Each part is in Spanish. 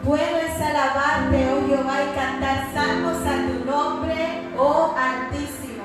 Bueno es alabarte, oh Jehová, y cantar salmos a tu nombre, oh Altísimo.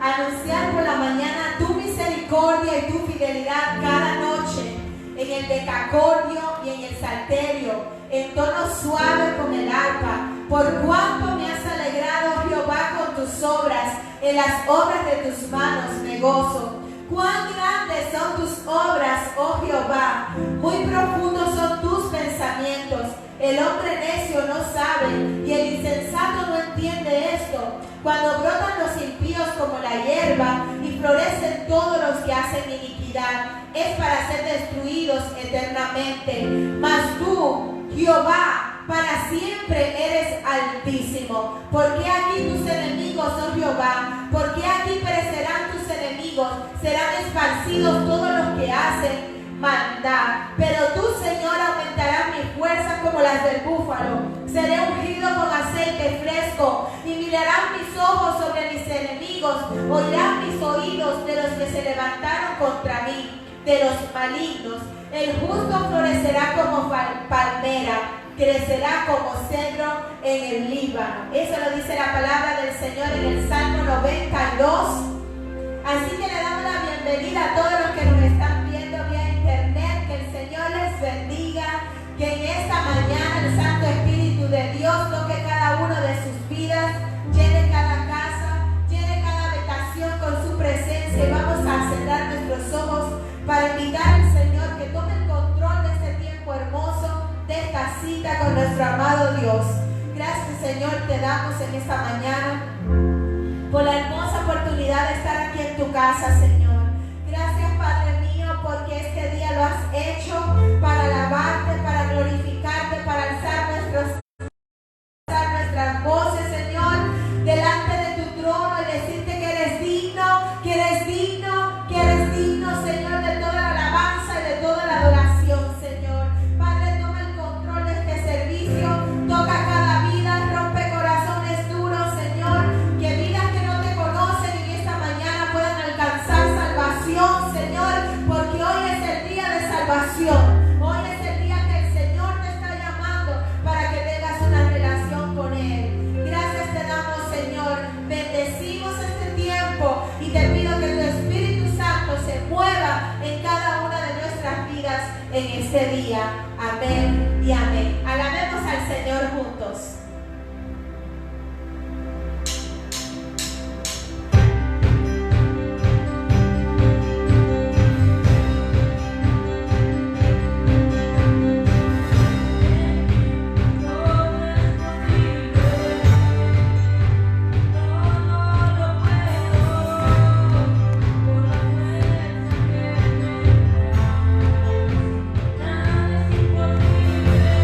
Anunciar por la mañana tu misericordia y tu fidelidad cada noche, en el decacordio y en el salterio, en tono suave con el arpa. Por cuanto me has alegrado, Jehová, con tus obras, en las obras de tus manos me gozo. Cuán grandes son tus obras, oh Jehová, muy profundos son tus pensamientos. El hombre necio no sabe y el insensato no entiende esto. Cuando brotan los impíos como la hierba y florecen todos los que hacen iniquidad, es para ser destruidos eternamente. Mas tú, Jehová, para siempre eres altísimo. ¿Por qué aquí tus enemigos, oh Jehová? ¿Por qué aquí perecerán tus enemigos? Serán esparcidos todos los que hacen maldad. Pero tú, Señor, aumentarás mi fuerza como las del búfalo. Seré ungido con aceite fresco y mirarán mis ojos sobre mis enemigos. Oirán mis oídos de los que se levantaron contra mí, de los malignos. El justo florecerá como palmera, crecerá como cedro en el Líbano. Eso lo dice la palabra del Señor en el Salmo 92. Así que le damos la bienvenida a todos los que nos están viendo vía internet. Que el Señor les bendiga. Que en esta mañana el Santo Espíritu de Dios toque cada uno de sus vidas, llene cada casa, llene cada habitación con su presencia. Y vamos a cerrar nuestros ojos para invitar al Señor que tome el control de este tiempo hermoso, de esta cita con nuestro amado Dios. Gracias, Señor, te damos en esta mañana por la hermosa oportunidad de estar aquí en tu casa, Señor. Gracias, Padre mío, porque este día lo has hecho para alabarte, para glorificarte, para alzar nuestras voces, Señor, delante de tu trono y decirte que eres digno, que eres digno, que eres digno, Señor, de toda la alabanza y de toda la adoración, Señor. Padre, toma el control de este servicio, toca cada vida, rompe corazones duros, Señor, que vidas que no te conocen en esta mañana puedan alcanzar salvación, Señor, porque hoy es el día de salvación. Hoy es el día que el Señor te está llamando para que tengas una relación con Él. Gracias te damos, Señor. Bendecimos este tiempo y te pido que tu Espíritu Santo se mueva en cada una de nuestras vidas en este día. Amén y amén. Alabemos al Señor juntos. Nada es imposible.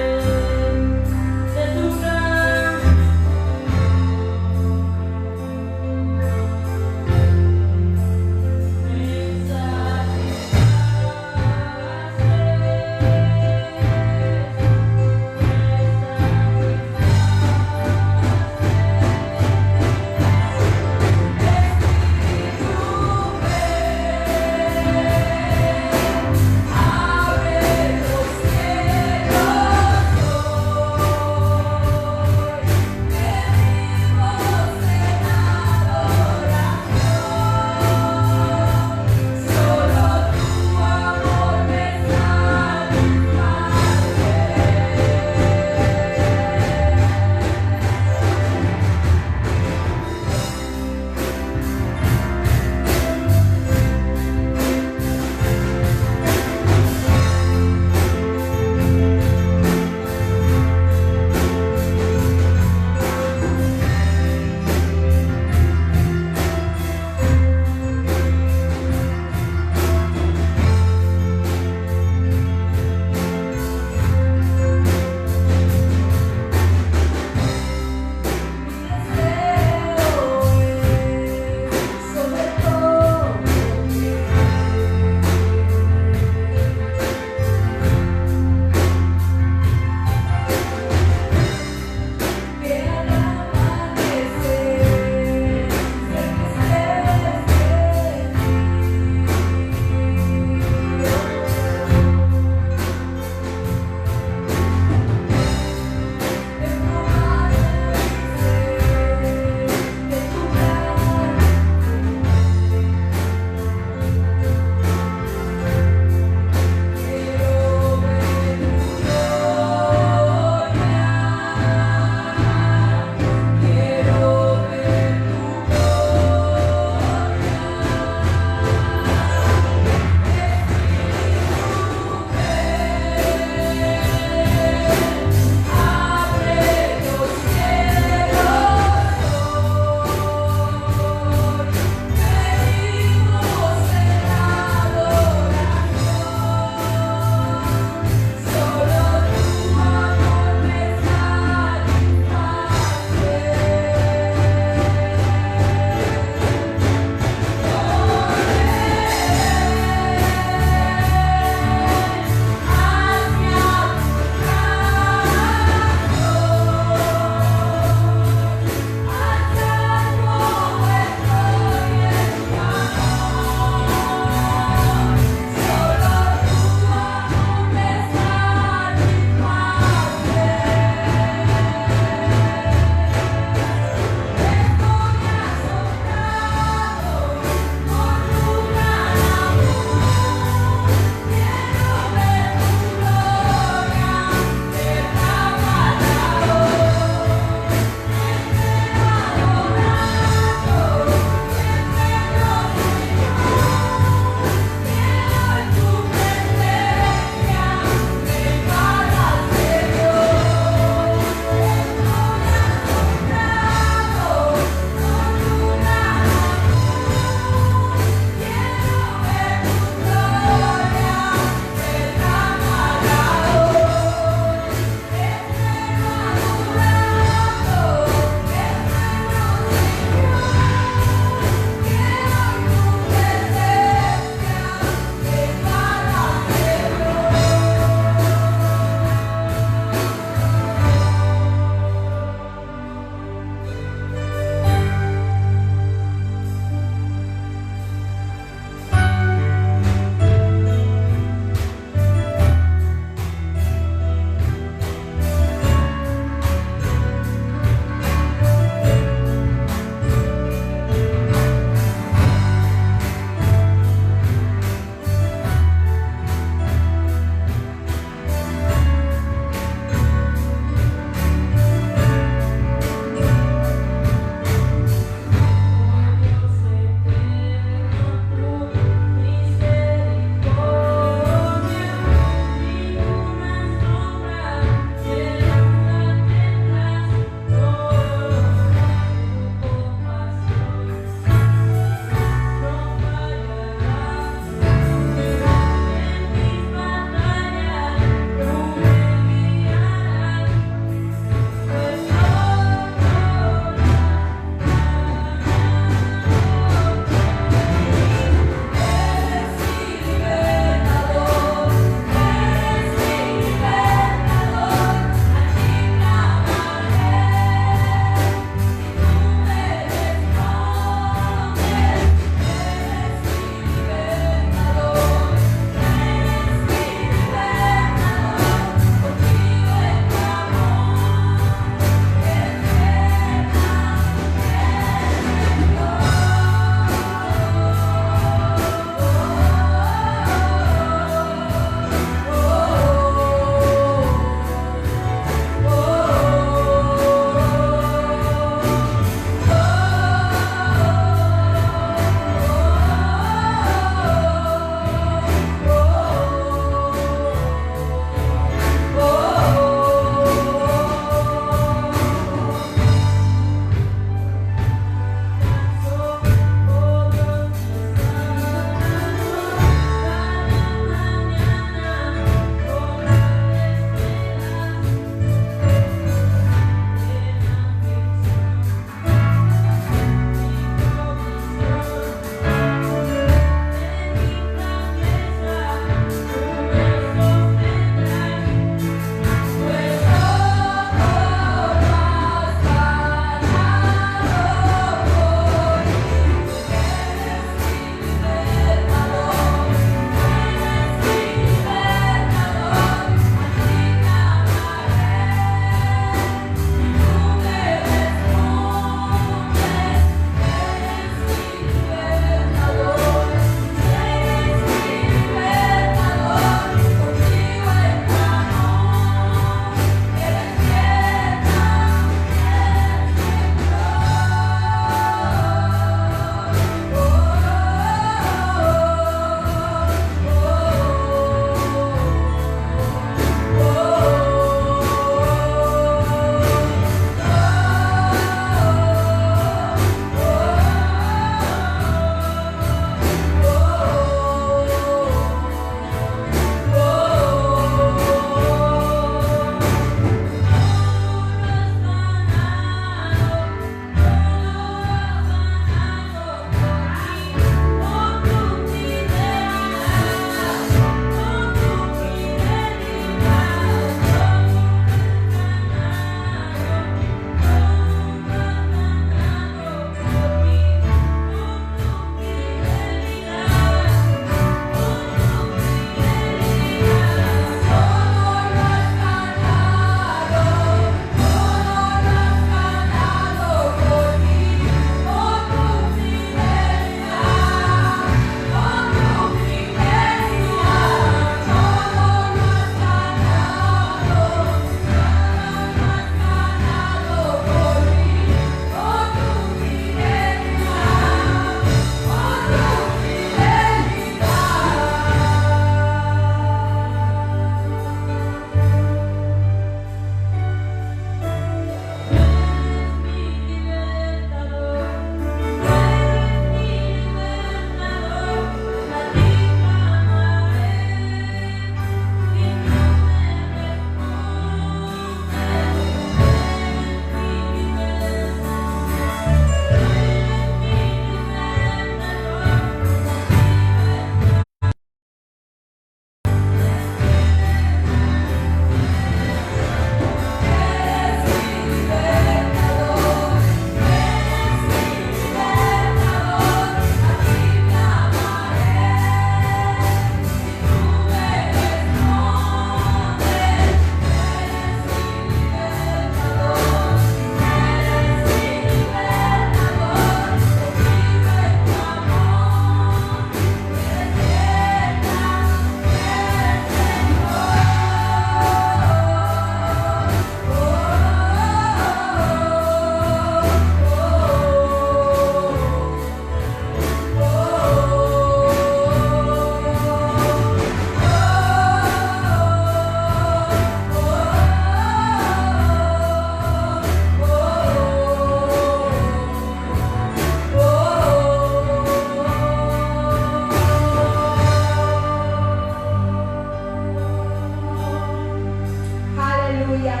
Aleluya.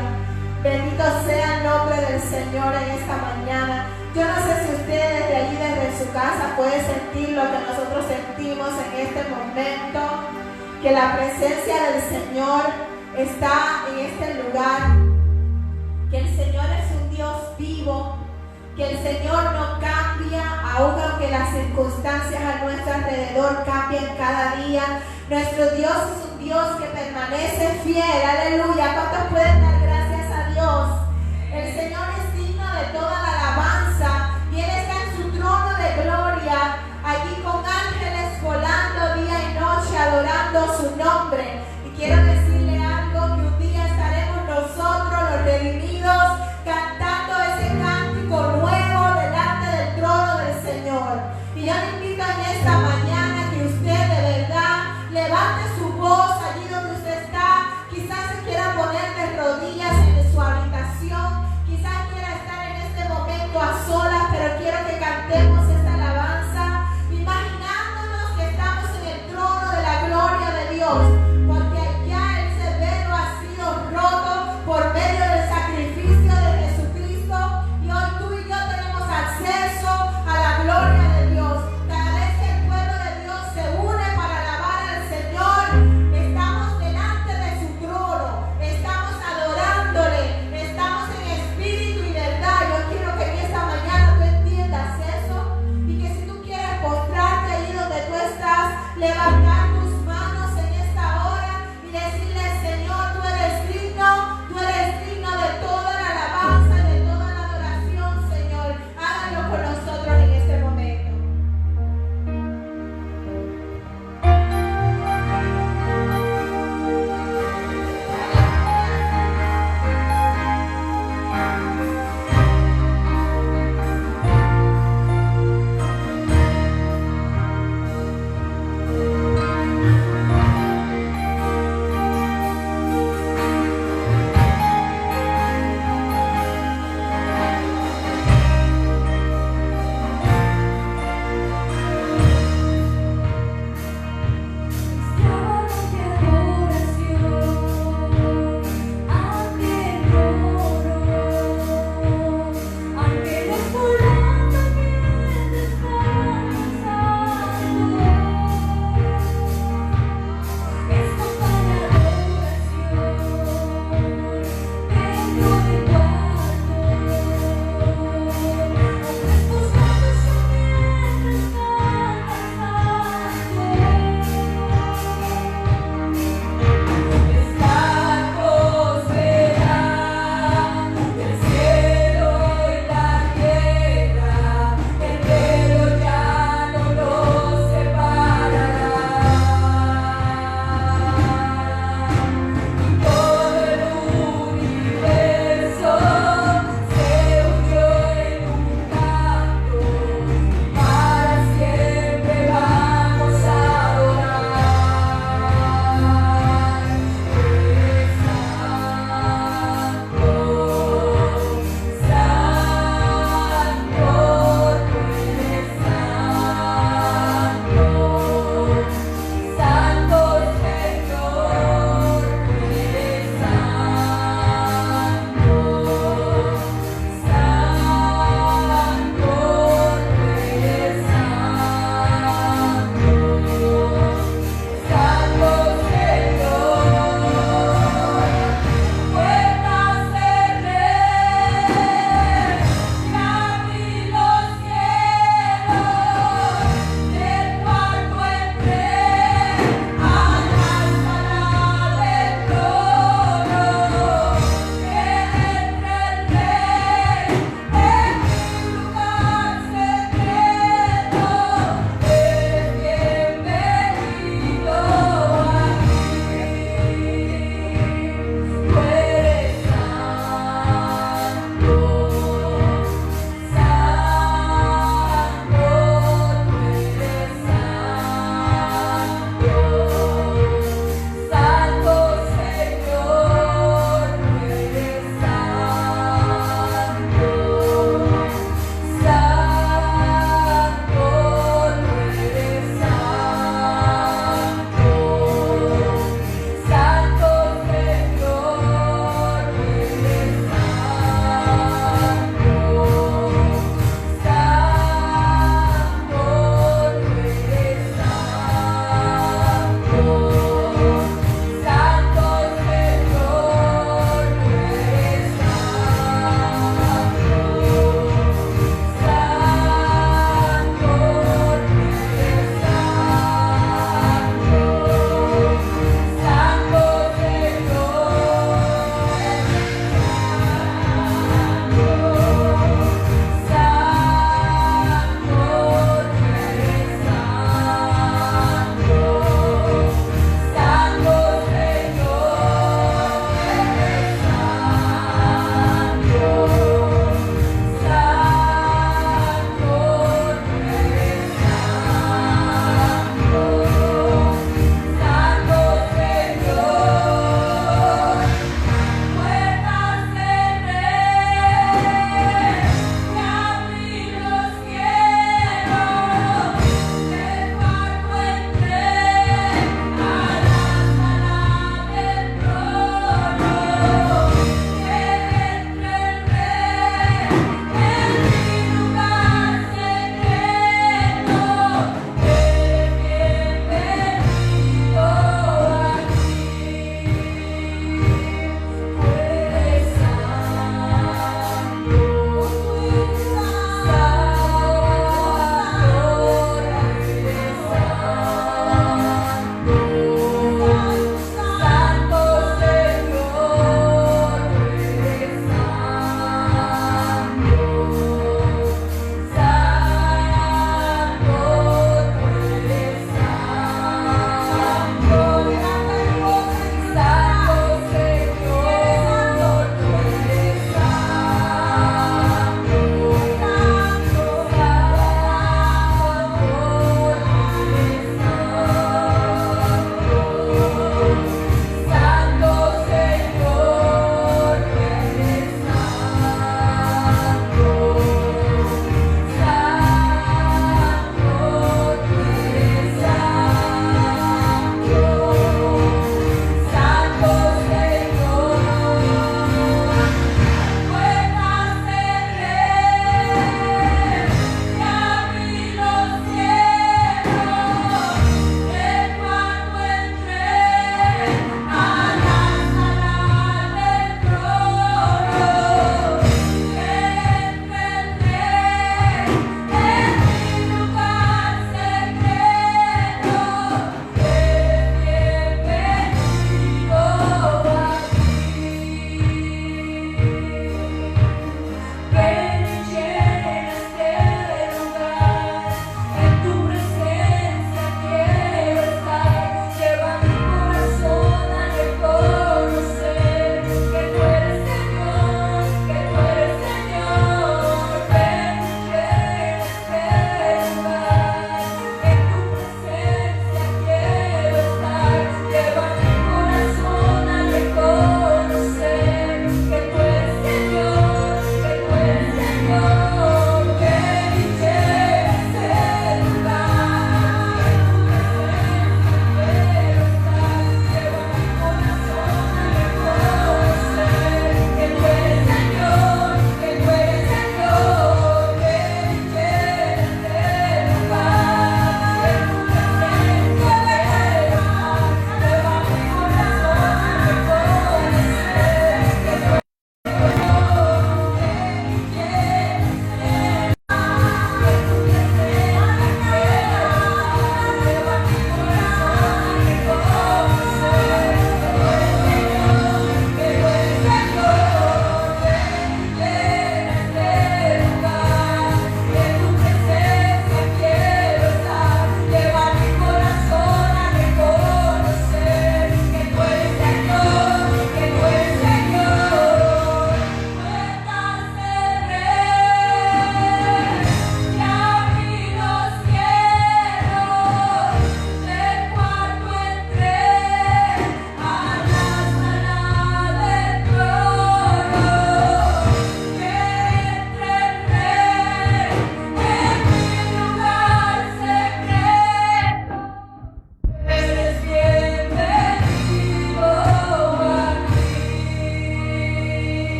Bendito sea el nombre del Señor en esta mañana. Yo no sé si usted desde allí, desde su casa, puede sentir lo que nosotros sentimos en este momento, que la presencia del Señor está en este lugar, que el Señor es un Dios vivo, que el Señor no cambia, aun aunque las circunstancias a nuestro alrededor cambien cada día. Nuestro Dios es un Dios que permanece fiel. Aleluya. ¿Cuántos pueden dar gracias a Dios? El Señor es digno de toda la alabanza y Él está en su trono de gloria, allí con ángeles volando día y noche adorando su nombre. Y quiero decirle algo, que un día estaremos nosotros los redimidos cantando ese cántico nuevo delante del trono del Señor. Y yo le invito en esta mañana que usted de verdad levante su voz allí donde usted está. Quizás se quiera poner de rodillas en su habitación, quizás quiera estar en este momento a solas, pero quiero que cantemos esta alabanza imaginándonos que estamos en el trono de la gloria de Dios.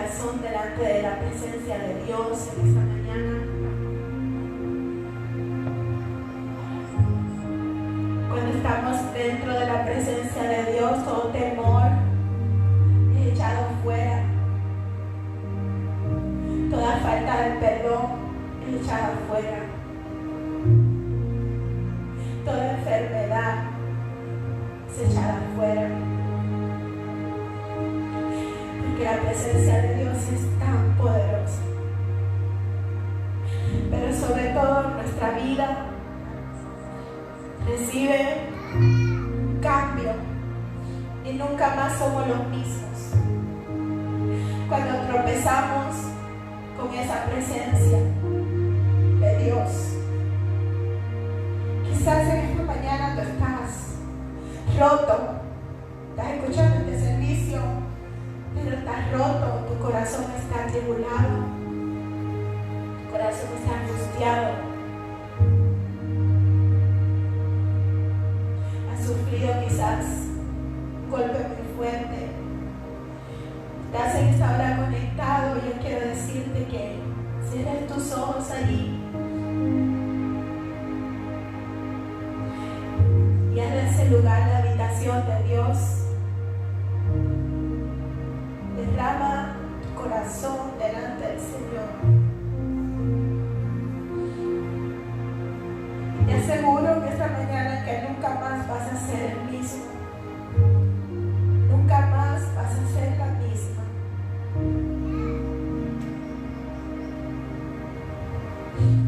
corazón delante de la presencia de Dios en esta mañana. Cuando estamos dentro de la presencia de Dios, todo temor es echado fuera. Toda falta de perdón es echada fuera. Toda enfermedad es echada fuera. Porque la presencia de Dios es tan poderosa. Pero sobre todo nuestra vida recibe cambio y nunca más somos los mismos. Cuando tropezamos con esa presencia de Dios, quizás en esta mañana tú estás roto, estás escuchando este servicio, pero estás roto, tu corazón está atribulado, tu corazón está angustiado. Sufrido quizás un golpe muy fuerte. Estás en esta hora conectado. Yo quiero decirte que cierres tus ojos allí y haz de ese lugar la habitación de Dios. Derrama tu corazón delante del Señor. Te aseguro que esta mañana que nunca más vas a ser el mismo. Nunca más vas a ser la misma.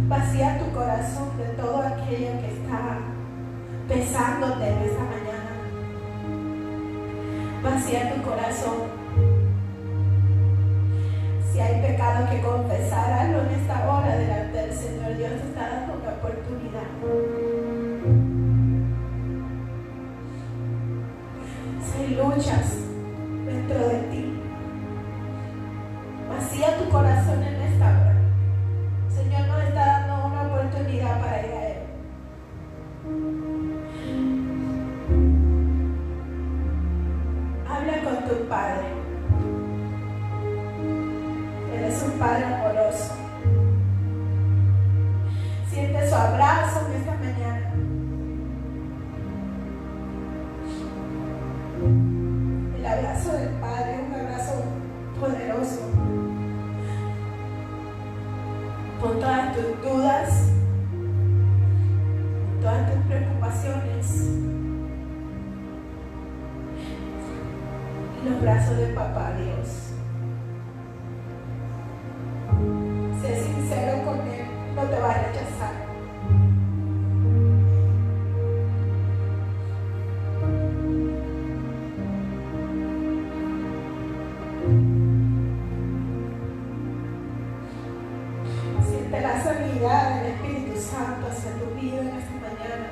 Vacía tu corazón de todo aquello que está pesándote en esta mañana. Vacía tu corazón. Si hay pecado que confesar, hazlo en esta hora delante del Señor. Dios te está dando una oportunidad. Si hay luchas dentro de ti, vacía tu corazón en esta hora. El Señor nos está dando una oportunidad para ir a Él. Habla con tu Padre. Él es un Padre amoroso. Siente su abrazo en esta mañana. El abrazo del Padre es un abrazo poderoso. Pon todas tus dudas, todas tus preocupaciones en los brazos de Papá Dios. Sé sincero con Él, no te va a rechazar. Siente la sanidad del Espíritu Santo hacia tu vida en esta mañana.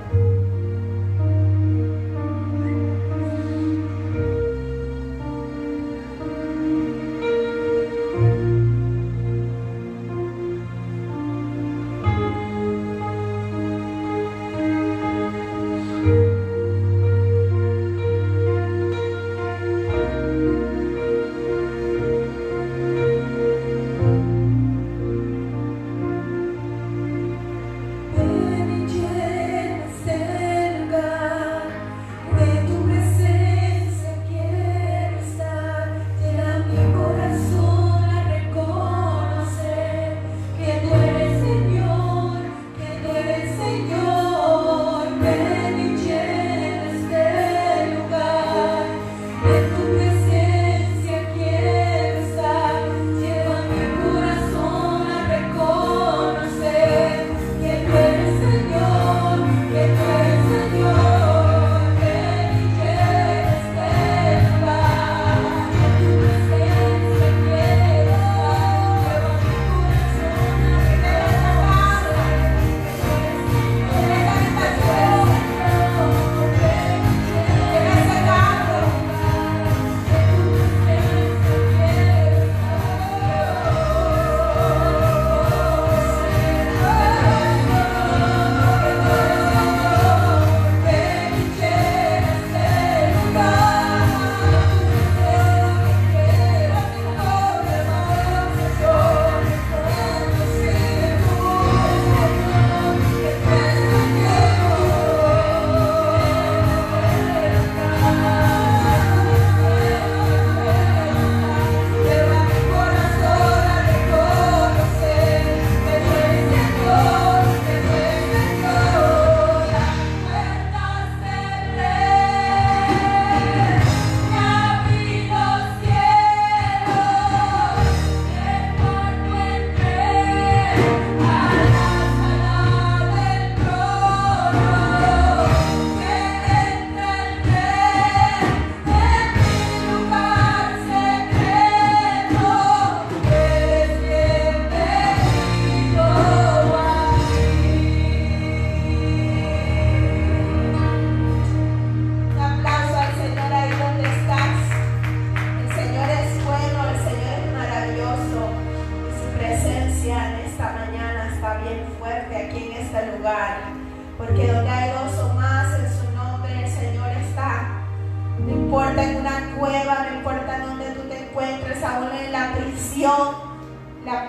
importa en una cueva, no importa donde tú te encuentres, aún en la prisión,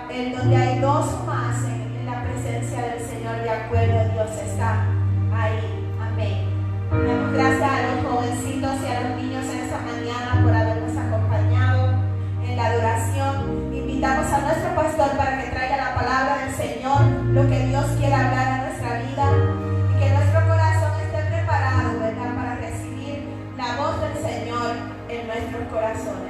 en donde hay dos o más en la presencia del Señor, de acuerdo, Dios está ahí. Amén. Damos gracias a los jovencitos y a los niños en esta mañana por habernos acompañado en la adoración. Invitamos a nuestro pastor para que traiga la palabra del Señor, lo que Dios quiere hablar a nuestra vida, y que nuestro corazón esté preparado, ¿verdad?, para recibir la voz del Señor en nuestros corazones.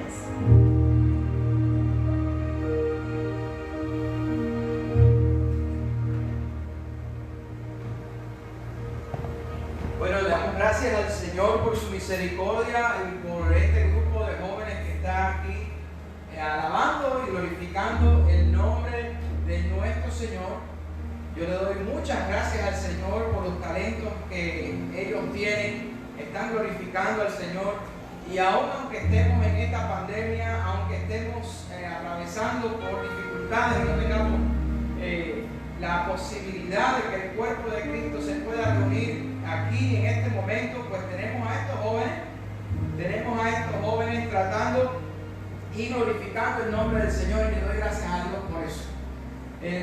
Bueno, le damos gracias al Señor por su misericordia y por este grupo de jóvenes que está aquí alabando y glorificando el nombre de nuestro Señor. Yo le doy muchas gracias al Señor por los talentos que ellos tienen, están glorificando al Señor. Y aún aunque estemos en esta pandemia, aunque estemos atravesando por dificultades, no tengamos la posibilidad de que el cuerpo de Cristo se pueda reunir aquí en este momento, pues tenemos a estos jóvenes tratando y glorificando el nombre del Señor, y le doy gracias a Dios por eso.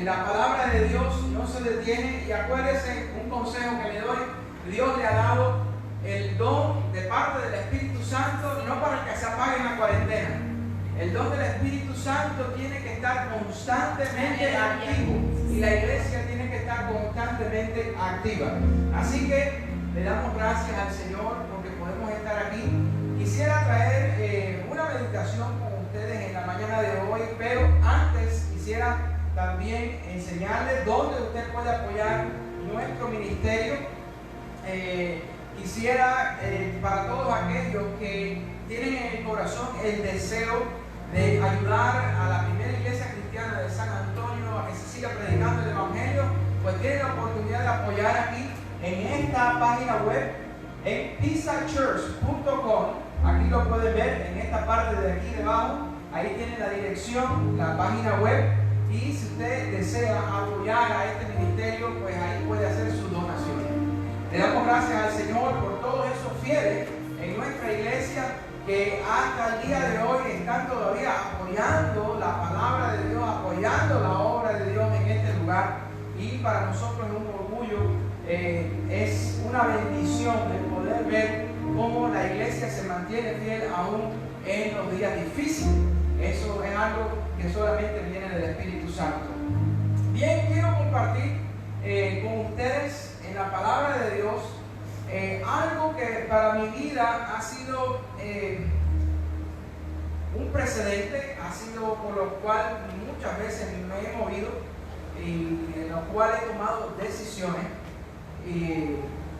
La palabra de Dios no se detiene, y acuérdese un consejo que le doy: Dios le ha dado el don de parte del Espíritu Santo, no para que se apague en la cuarentena. El don del Espíritu Santo tiene que estar constantemente activo, y la iglesia tiene que estar constantemente activa. Así que le damos gracias al Señor porque podemos estar aquí. Quisiera traer una meditación con ustedes en la mañana de hoy, pero antes quisiera también enseñarles dónde usted puede apoyar nuestro ministerio. Quisiera para todos aquellos que tienen en el corazón el deseo de ayudar a la primera iglesia cristiana de San Antonio a que se siga predicando el Evangelio, pues tienen la oportunidad de apoyar aquí en esta página web, en pisachurch.com. Aquí lo pueden ver en esta parte de aquí debajo. Ahí tiene la dirección, la página web, y si usted desea apoyar a este ministerio, pues ahí puede hacer su donación. Le damos gracias al Señor por todos esos fieles en nuestra iglesia que hasta el día de hoy están todavía apoyando la palabra de Dios, apoyando la obra de Dios en este lugar. Y para nosotros es un orgullo, es una bendición el poder ver cómo la iglesia se mantiene fiel aún en los días difíciles. Eso es algo que solamente viene del Espíritu Santo. Bien, quiero compartir con ustedes en la palabra de Dios algo que para mi vida ha sido un precedente, ha sido por lo cual muchas veces me he movido y en lo cual he tomado decisiones.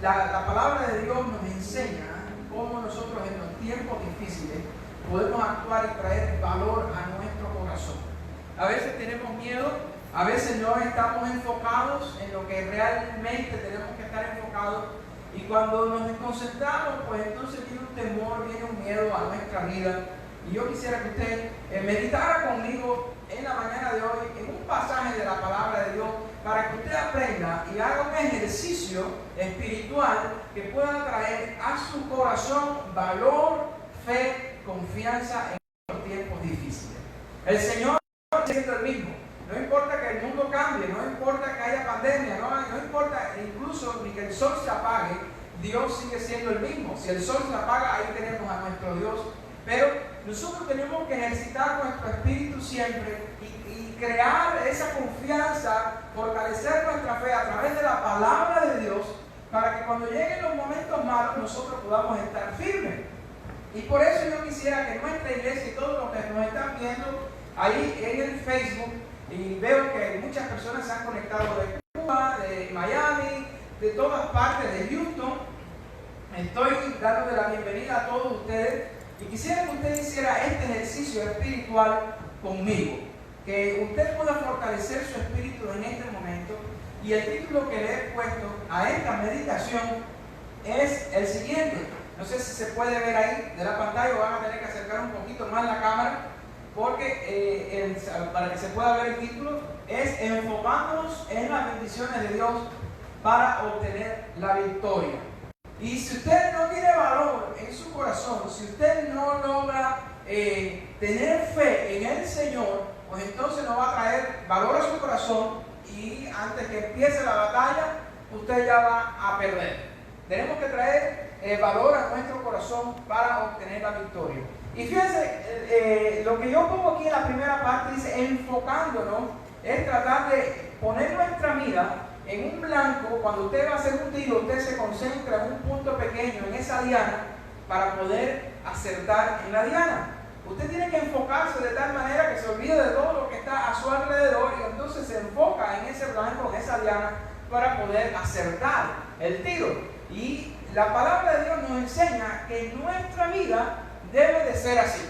La palabra de Dios nos enseña cómo nosotros en los tiempos difíciles podemos actuar y traer valor a nuestro corazón. A veces tenemos miedo, a veces no estamos enfocados en lo que realmente tenemos que estar enfocados, y cuando nos desconcentramos, pues entonces viene un temor, viene un miedo a nuestra vida. Y yo quisiera que usted meditara conmigo en la mañana de hoy en un pasaje de la palabra de Dios, para que usted aprenda y haga un ejercicio espiritual que pueda traer a su corazón valor, fe, confianza en los tiempos difíciles. El Señor sigue siendo el mismo. No importa que el mundo cambie, no importa que haya pandemia, no importa incluso ni que el sol se apague, Dios sigue siendo el mismo. Si el sol se apaga, ahí tenemos a nuestro Dios. Pero nosotros tenemos que ejercitar nuestro espíritu siempre y crear esa confianza, fortalecer nuestra fe a través de la palabra de Dios, para que cuando lleguen los momentos malos nosotros podamos estar firmes. Y por eso yo quisiera que nuestra iglesia y todos los que nos están viendo ahí en el Facebook, y veo que muchas personas se han conectado de Cuba, de Miami, de todas partes, de Houston. Estoy dándole la bienvenida a todos ustedes y quisiera que usted hiciera este ejercicio espiritual conmigo, que usted pueda fortalecer su espíritu en este momento. Y el título que le he puesto a esta meditación es el siguiente. No sé si se puede ver ahí de la pantalla, o van a tener que acercar un poquito más la cámara, porque para que se pueda ver el título, es enfocándonos en las bendiciones de Dios para obtener la victoria. Y si usted no tiene valor en su corazón, si usted no logra tener fe en el Señor, pues entonces no va a traer valor a su corazón y antes que empiece la batalla, usted ya va a perder. Tenemos que traer valor a nuestro corazón para obtener la victoria. Y fíjense, lo que yo pongo aquí en la primera parte dice enfocándonos, es tratar de poner nuestra mira en un blanco. Cuando usted va a hacer un tiro, usted se concentra en un punto pequeño, en esa diana, para poder acertar en la diana. Usted tiene que enfocarse de tal manera que se olvide de todo lo que está a su alrededor y entonces se enfoca en ese blanco, en esa diana, para poder acertar el tiro. Y la palabra de Dios nos enseña que nuestra vida debe de ser así.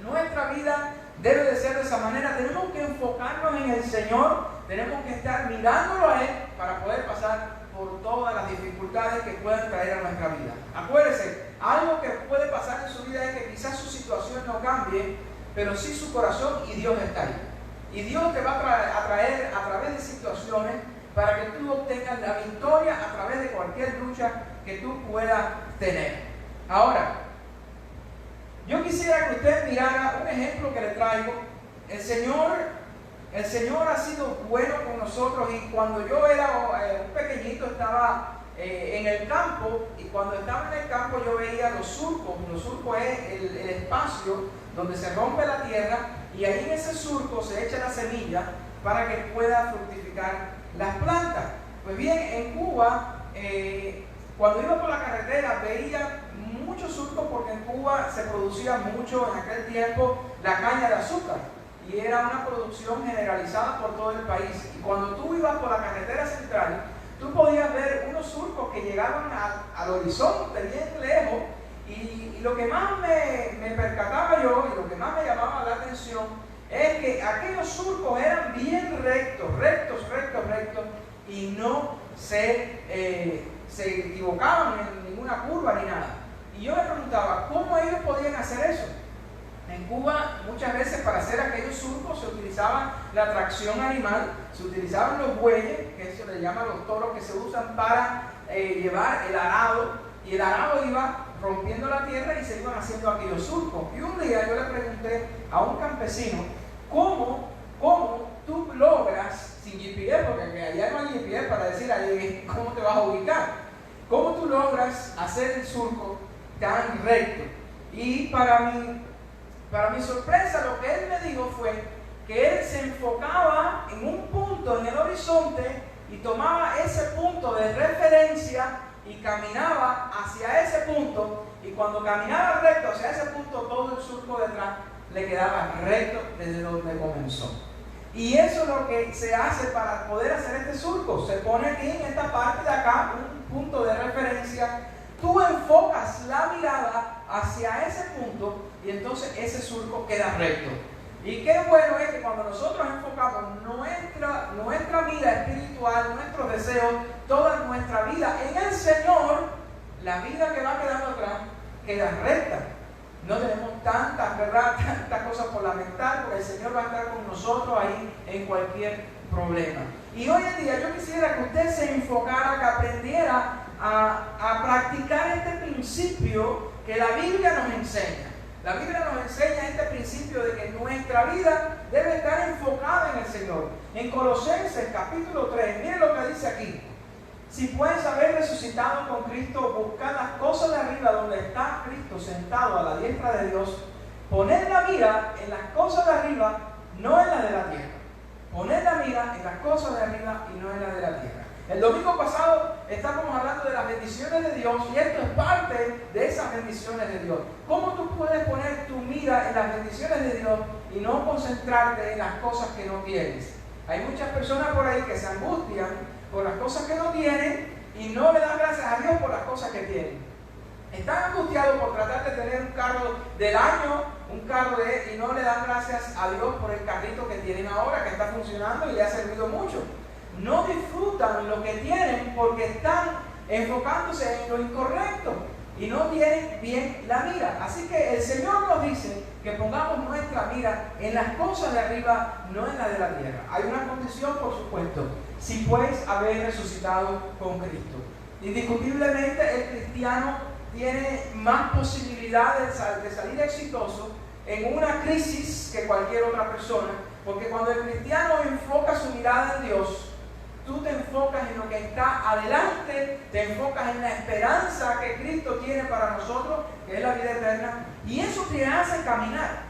Nuestra vida debe de ser de esa manera. Tenemos que enfocarnos en el Señor, tenemos que estar mirándolo a Él para poder pasar por todas las dificultades que puedan traer a nuestra vida. Acuérdese, algo que puede pasar en su vida es que quizás su situación no cambie, pero sí su corazón, y Dios está ahí. Y Dios te va a traer a través de situaciones para que tú obtengas la victoria a través de cualquier lucha que tú puedas tener. Ahora, yo quisiera que usted mirara un ejemplo que le traigo. El Señor ha sido bueno con nosotros, y cuando yo era un pequeñito estaba en el campo, y cuando estaba en el campo yo veía los surcos. Los surcos es el espacio donde se rompe la tierra y ahí en ese surco se echa la semilla para que pueda fructificar las plantas. Pues bien, en Cuba, cuando iba por la carretera veía muchos surcos, porque en Cuba se producía mucho en aquel tiempo la caña de azúcar y era una producción generalizada por todo el país. Y cuando tú ibas por la carretera central, tú podías ver unos surcos que llegaban al horizonte bien lejos, y lo que más me percataba yo y lo que más me llamaba la atención es que aquellos surcos eran bien rectos, y no se equivocaban en ninguna curva ni nada. Y yo me preguntaba, ¿cómo ellos podían hacer eso? En Cuba muchas veces para hacer aquellos surcos se utilizaba la tracción animal, se utilizaban los bueyes, que se le llaman los toros, que se usan para llevar el arado, y el arado iba rompiendo la tierra y se iban haciendo aquellos surcos. Y un día yo le pregunté a un campesino, ¿cómo tú logras, sin GPS, porque allá no hay GPS para decir ahí cómo te vas a ubicar, cómo tú logras hacer el surco tan recto? Y para mi sorpresa, lo que él me dijo fue que él se enfocaba en un punto en el horizonte y tomaba ese punto de referencia y caminaba hacia ese punto, y cuando caminaba recto hacia ese punto, todo el surco detrás le quedaba recto desde donde comenzó. Y eso es lo que se hace para poder hacer este surco. Se pone aquí en esta parte de acá un punto de referencia. Tú enfocas la mirada hacia ese punto y entonces ese surco queda recto. Y qué bueno es que cuando nosotros enfocamos nuestra vida espiritual, nuestros deseos, toda nuestra vida en el Señor, la vida que va quedando atrás queda recta. No tenemos tantas cosas por lamentar, porque el Señor va a estar con nosotros ahí en cualquier problema. Y hoy en día yo quisiera que usted se enfocara, que aprendiera a practicar este principio que la Biblia nos enseña. La Biblia nos enseña este principio de que nuestra vida debe estar enfocada en el Señor. En Colosenses capítulo 3, miren lo que dice aquí. Si puedes haber resucitado con Cristo, buscad las cosas de arriba donde está Cristo sentado a la diestra de Dios. Poned la mira en las cosas de arriba, no en las de la tierra. Poned la mira en las cosas de arriba y no en las de la tierra. El domingo pasado estábamos hablando de las bendiciones de Dios, y esto es parte de esas bendiciones de Dios. ¿Cómo tú puedes poner tu mira en las bendiciones de Dios y no concentrarte en las cosas que no tienes? Hay muchas personas por ahí que se angustian por las cosas que no tienen y no le dan gracias a Dios por las cosas que tienen. Están angustiados por tratar de tener un carro del año, y no le dan gracias a Dios por el carrito que tienen ahora, que está funcionando y le ha servido mucho. No disfrutan lo que tienen porque están enfocándose en lo incorrecto y no tienen bien la mira. Así que el Señor nos dice que pongamos nuestra mira en las cosas de arriba, no en las de la tierra. Hay una condición, por supuesto: si puedes haber resucitado con Cristo. Indiscutiblemente el cristiano tiene más posibilidades de salir exitoso en una crisis que cualquier otra persona, porque cuando el cristiano enfoca su mirada en Dios, tú te enfocas en lo que está adelante, te enfocas en la esperanza que Cristo tiene para nosotros, que es la vida eterna, y eso te hace caminar.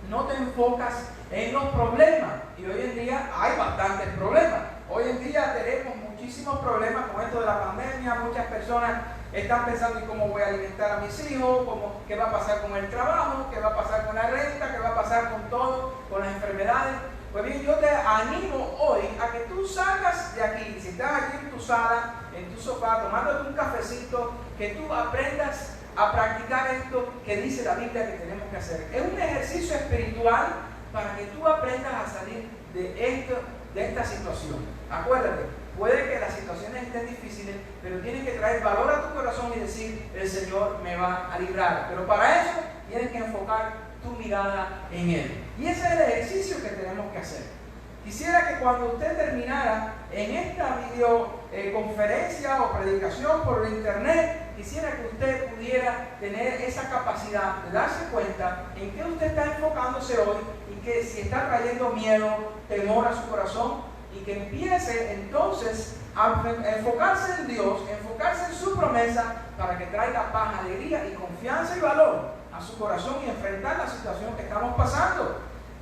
No te enfocas en los problemas, y hoy en día hay bastantes problemas. Hoy en día tenemos muchísimos problemas con esto de la pandemia. Muchas personas están pensando en cómo voy a alimentar a mis hijos, qué va a pasar con el trabajo, qué va a pasar con la renta, qué va a pasar con todo, con las enfermedades. Pues bien, yo te animo hoy a que tú salgas de aquí, si estás aquí en tu sala, en tu sofá, tomándote un cafecito, que tú aprendas a practicar esto que dice la Biblia que tenemos que hacer. Es un ejercicio espiritual para que tú aprendas a salir de esta situación. Acuérdate, puede que las situaciones estén difíciles, pero tienes que traer valor a tu corazón y decir, el Señor me va a librar. Pero para eso tienes que enfocar tu mirada en Él. Y ese es el ejercicio que tenemos que hacer. Quisiera que cuando usted terminara en esta videoconferencia o predicación por internet, quisiera que usted pudiera tener esa capacidad de darse cuenta en qué usted está enfocándose hoy y que si está trayendo miedo, temor a su corazón, y que empiece entonces a enfocarse en Dios, enfocarse en su promesa para que traiga paz, alegría y confianza y valor a su corazón y enfrentar la situación que estamos pasando.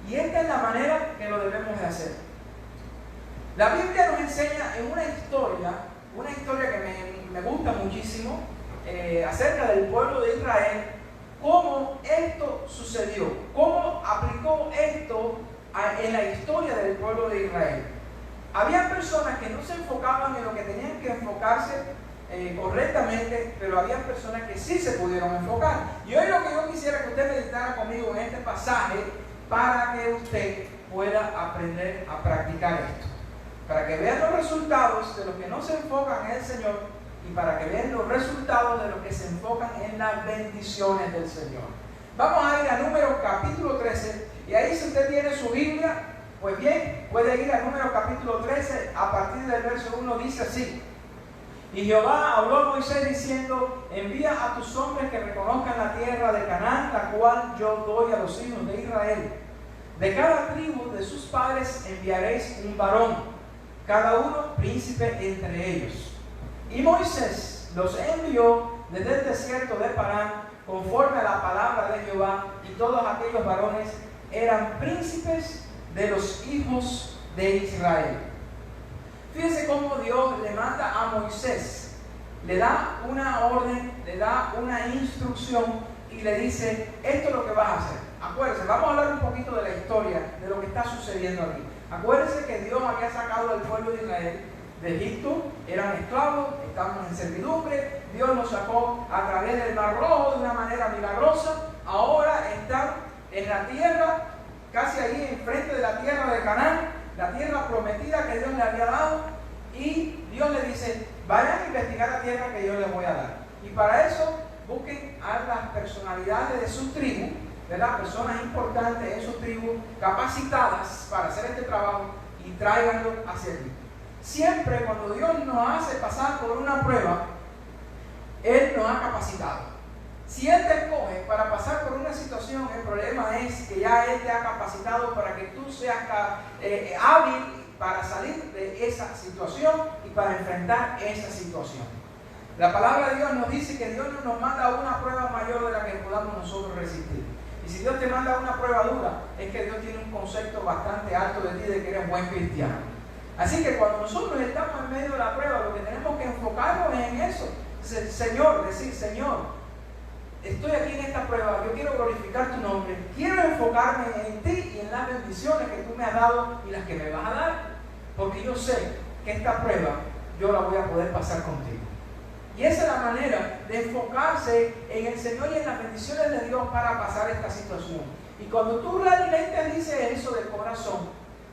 Y esta es la manera que lo debemos de hacer. La Biblia nos enseña en una historia que me gusta muchísimo, acerca del pueblo de Israel, cómo esto sucedió, cómo aplicó esto en la historia del pueblo de Israel. Había personas que no se enfocaban en lo que tenían que enfocarse correctamente, pero había personas que sí se pudieron enfocar. Y hoy lo que yo quisiera que usted meditara conmigo en este pasaje, para que usted pueda aprender a practicar esto, para que vean los resultados de los que no se enfocan en el Señor y para que vean los resultados de los que se enfocan en las bendiciones del Señor. Vamos a ir a Números capítulo 13, y ahí si usted tiene su Biblia, pues bien, puede ir a Números capítulo 13, a partir del verso 1, dice así: Y Jehová habló a Moisés diciendo, envía a tus hombres que reconozcan la tierra de Canaán, la cual yo doy a los hijos de Israel. De cada tribu de sus padres enviaréis un varón, cada uno príncipe entre ellos. Y Moisés los envió desde el desierto de Parán, conforme a la palabra de Jehová, y todos aquellos varones eran príncipes de los hijos de Israel. Fíjense cómo Dios le manda a Moisés, le da una orden, le da una instrucción y le dice, esto es lo que vas a hacer. Acuérdense, vamos a hablar un poquito de la historia, de lo que está sucediendo aquí. Acuérdense que Dios había sacado al pueblo de Israel de Egipto, eran esclavos, estaban en servidumbre, Dios los sacó a través del Mar Rojo de una manera milagrosa, ahora están en la tierra, casi ahí enfrente de la tierra de Canaán, la tierra prometida que Dios le había dado, y Dios le dice, vayan a investigar la tierra que yo les voy a dar. Y para eso busquen a las personalidades de su tribu, ¿verdad? Personas importantes en su tribu, capacitadas para hacer este trabajo, y tráiganlo hacia allí. Siempre cuando Dios nos hace pasar por una prueba, Él nos ha capacitado. Si Él te escoge para pasar por una situación, el problema es que ya Él te ha capacitado para que tú seas hábil para salir de esa situación y para enfrentar esa situación. La palabra de Dios nos dice que Dios no nos manda una prueba mayor de la que podamos nosotros resistir. Y si Dios te manda una prueba dura, es que Dios tiene un concepto bastante alto de ti, de que eres buen cristiano. Así que cuando nosotros estamos en medio de la prueba, lo que tenemos que enfocarnos es en eso. Señor, decir, Señor, estoy aquí en esta prueba, yo quiero glorificar tu nombre, quiero enfocarme en ti y en las bendiciones que tú me has dado y las que me vas a dar, porque yo sé que esta prueba yo la voy a poder pasar contigo. Y esa es la manera de enfocarse en el Señor y en las bendiciones de Dios para pasar esta situación. Y cuando tú realmente dices eso de corazón,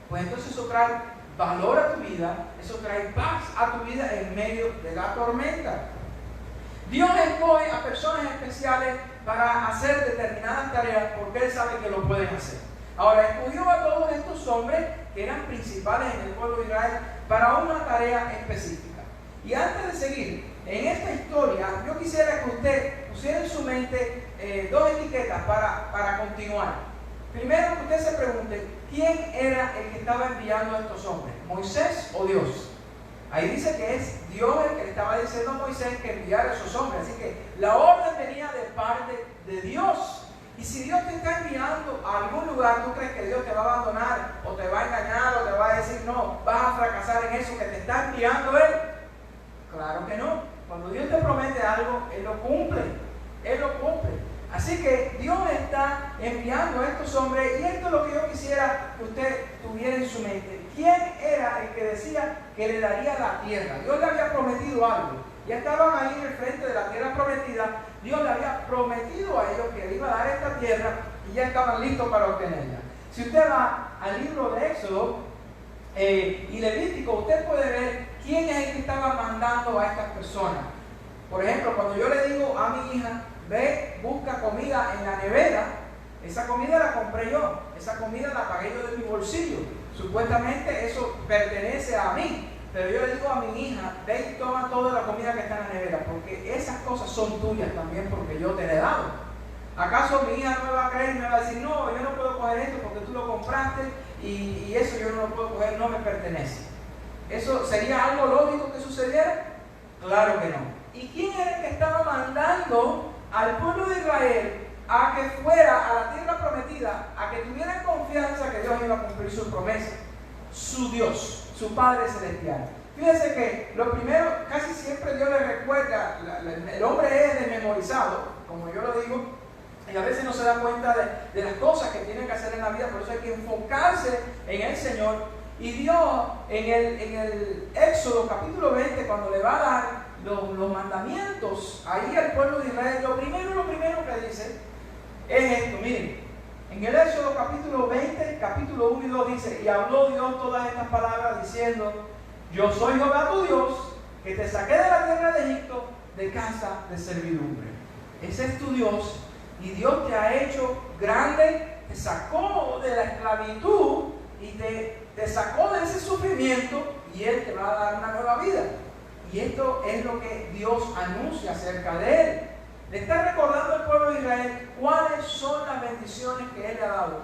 pues entonces eso trae valor a tu vida, eso trae paz a tu vida en medio de la tormenta. Dios escoge a personas especiales para hacer determinadas tareas porque Él sabe que lo pueden hacer. Ahora, escogió a todos estos hombres que eran principales en el pueblo de Israel para una tarea específica. Y antes de seguir, en esta historia yo quisiera que usted pusiera en su mente dos etiquetas para continuar. Primero, que usted se pregunte, ¿quién era el que estaba enviando a estos hombres? ¿Moisés o Dios? Ahí dice que es Dios el que le estaba diciendo a Moisés que enviara a esos hombres. Así que la orden venía de parte de Dios. Y si Dios te está enviando a algún lugar, ¿tú crees que Dios te va a abandonar o te va a engañar o te va a decir, no, vas a fracasar en eso que te está enviando Él? Claro que no. Cuando Dios te promete algo, Él lo cumple. Él lo cumple. Así que Dios está enviando a estos hombres, y esto es lo que yo quisiera que usted tuviera en su mente. ¿Quién era el que decía que le daría la tierra? Dios le había prometido algo. Ya estaban ahí en el frente de la tierra prometida. Dios le había prometido a ellos que le iba a dar esta tierra y ya estaban listos para obtenerla. Si usted va al libro de Éxodo y Levítico, usted puede ver quién es el que estaba mandando a estas personas. Por ejemplo, cuando yo le digo a mi hija, ve, busca comida en la nevera, esa comida la compré yo, esa comida la pagué yo de mi bolsillo. Supuestamente eso pertenece a mí, pero yo le digo a mi hija, ve y toma toda la comida que está en la nevera, porque esas cosas son tuyas también, porque yo te la he dado. ¿Acaso mi hija no me va a creer y me va a decir, no, yo no puedo coger esto porque tú lo compraste y eso yo no lo puedo coger, no me pertenece? ¿Eso sería algo lógico que sucediera? Claro que no. ¿Y quién era el que estaba mandando al pueblo de Israel a que fuera a la tierra prometida, a que tuvieran confianza que Dios iba a cumplir su promesa? Su Dios, su Padre Celestial. Fíjense que lo primero, casi siempre Dios le recuerda, el hombre es desmemorizado, como yo lo digo, y a veces no se da cuenta de las cosas que tiene que hacer en la vida, por eso hay que enfocarse en el Señor. Y Dios en el Éxodo capítulo 20, cuando le va a dar los mandamientos ahí al pueblo de Israel, lo primero que dice es esto. Miren, en el Éxodo capítulo 20, capítulo 1 y 2 dice, y habló Dios todas estas palabras diciendo, yo soy Jehová tu Dios, que te saqué de la tierra de Egipto, de casa de servidumbre. Ese es tu Dios, y Dios te ha hecho grande, te sacó de la esclavitud y te sacó de ese sufrimiento, y Él te va a dar una nueva vida. Y esto es lo que Dios anuncia acerca de Él. Le está recordando al pueblo de Israel cuáles son las bendiciones que Él le ha dado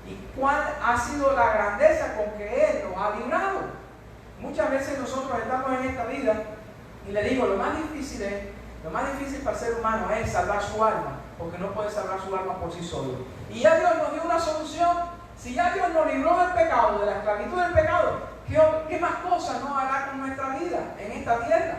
y cuál ha sido la grandeza con que Él nos ha librado. Muchas veces nosotros estamos en esta vida y le digo, lo más difícil para el ser humano es salvar su alma, porque no puede salvar su alma por sí solo. Y ya Dios nos dio una solución. Si ya Dios nos libró del pecado, de la esclavitud del pecado, ¿qué más cosas no hará con nuestra vida en esta tierra?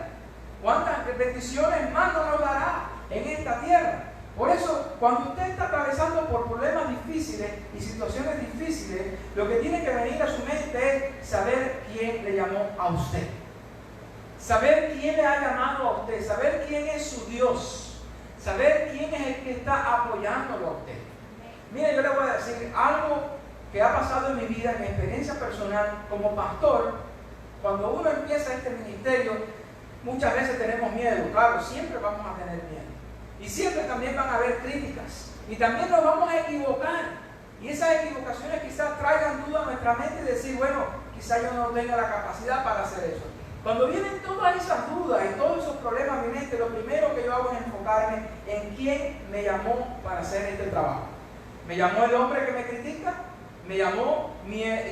¿Cuántas bendiciones más no nos dará en esta tierra? Por eso, cuando usted está atravesando por problemas difíciles y situaciones difíciles, lo que tiene que venir a su mente es saber quién le llamó a usted. Saber quién le ha llamado a usted, saber quién es su Dios, saber quién es el que está apoyándolo a usted. Mire, yo le voy a decir algo que ha pasado en mi vida, en mi experiencia personal como pastor. Cuando uno empieza este ministerio, muchas veces tenemos miedo. Claro, siempre vamos a tener miedo. Y siempre también van a haber críticas. Y también nos vamos a equivocar. Y esas equivocaciones quizás traigan duda a nuestra mente y decir, bueno, quizás yo no tenga la capacidad para hacer eso. Cuando vienen todas esas dudas y todos esos problemas a mi mente, lo primero que yo hago es enfocarme en quién me llamó para hacer este trabajo. ¿Me llamó el hombre que me critica? ¿Me llamó?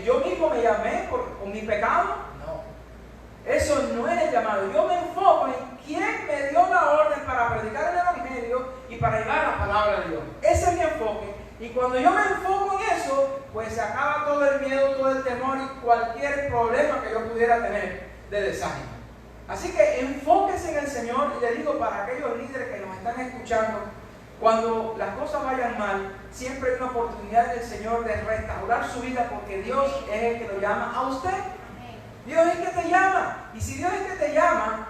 ¿Yo mismo me llamé por mi pecado? No. Eso no es el llamado. Yo me enfoco en quién me dio la orden para predicar el Evangelio y para llevar la palabra de Dios. Ese es mi enfoque. Y cuando yo me enfoco en eso, pues se acaba todo el miedo, todo el temor y cualquier problema que yo pudiera tener de desánimo. Así que enfóquese en el Señor. Y le digo para aquellos líderes que nos están escuchando, cuando las cosas vayan mal, siempre hay una oportunidad del Señor de restaurar su vida, porque Dios es el que lo llama a usted. Dios es el que te llama. Y si Dios es el que te llama,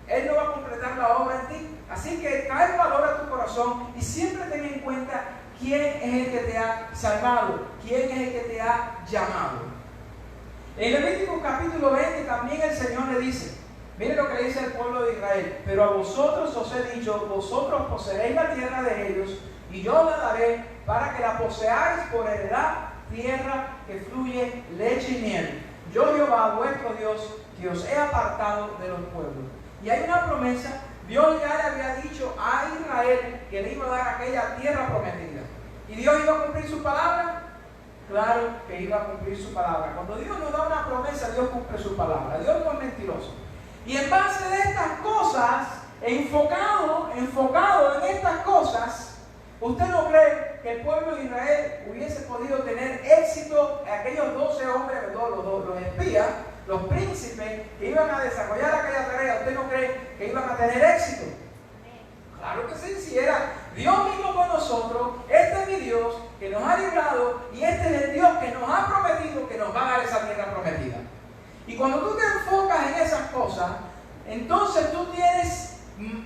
Él no va a completar la obra en ti. Así que trae valor a tu corazón y siempre ten en cuenta quién es el que te ha salvado, quién es el que te ha llamado. En Levítico capítulo 20 también el Señor le dice, mire lo que le dice al pueblo de Israel, pero a vosotros os he dicho, vosotros poseeréis la tierra de ellos, y yo la daré para que la poseáis por heredad, tierra que fluye leche y miel. Yo, Jehová, vuestro Dios, que os he apartado de los pueblos. Y hay una promesa. Dios ya le había dicho a Israel que le iba a dar aquella tierra prometida. ¿Y Dios iba a cumplir su palabra? Claro que iba a cumplir su palabra. Cuando Dios nos da una promesa, Dios cumple su palabra. Dios no es mentiroso. Y en base de estas cosas, enfocado en estas cosas, ¿usted no cree que el pueblo de Israel hubiese podido tener éxito? Aquellos 12 hombres, los espías, los príncipes que iban a desarrollar aquella tarea, ¿usted no cree que iban a tener éxito? Claro que sí, si era Dios mismo con nosotros, este es mi Dios que nos ha librado y este es el Dios que nos ha prometido que nos va a dar esa tierra prometida. Y cuando tú te enfocas en esas cosas, entonces tú tienes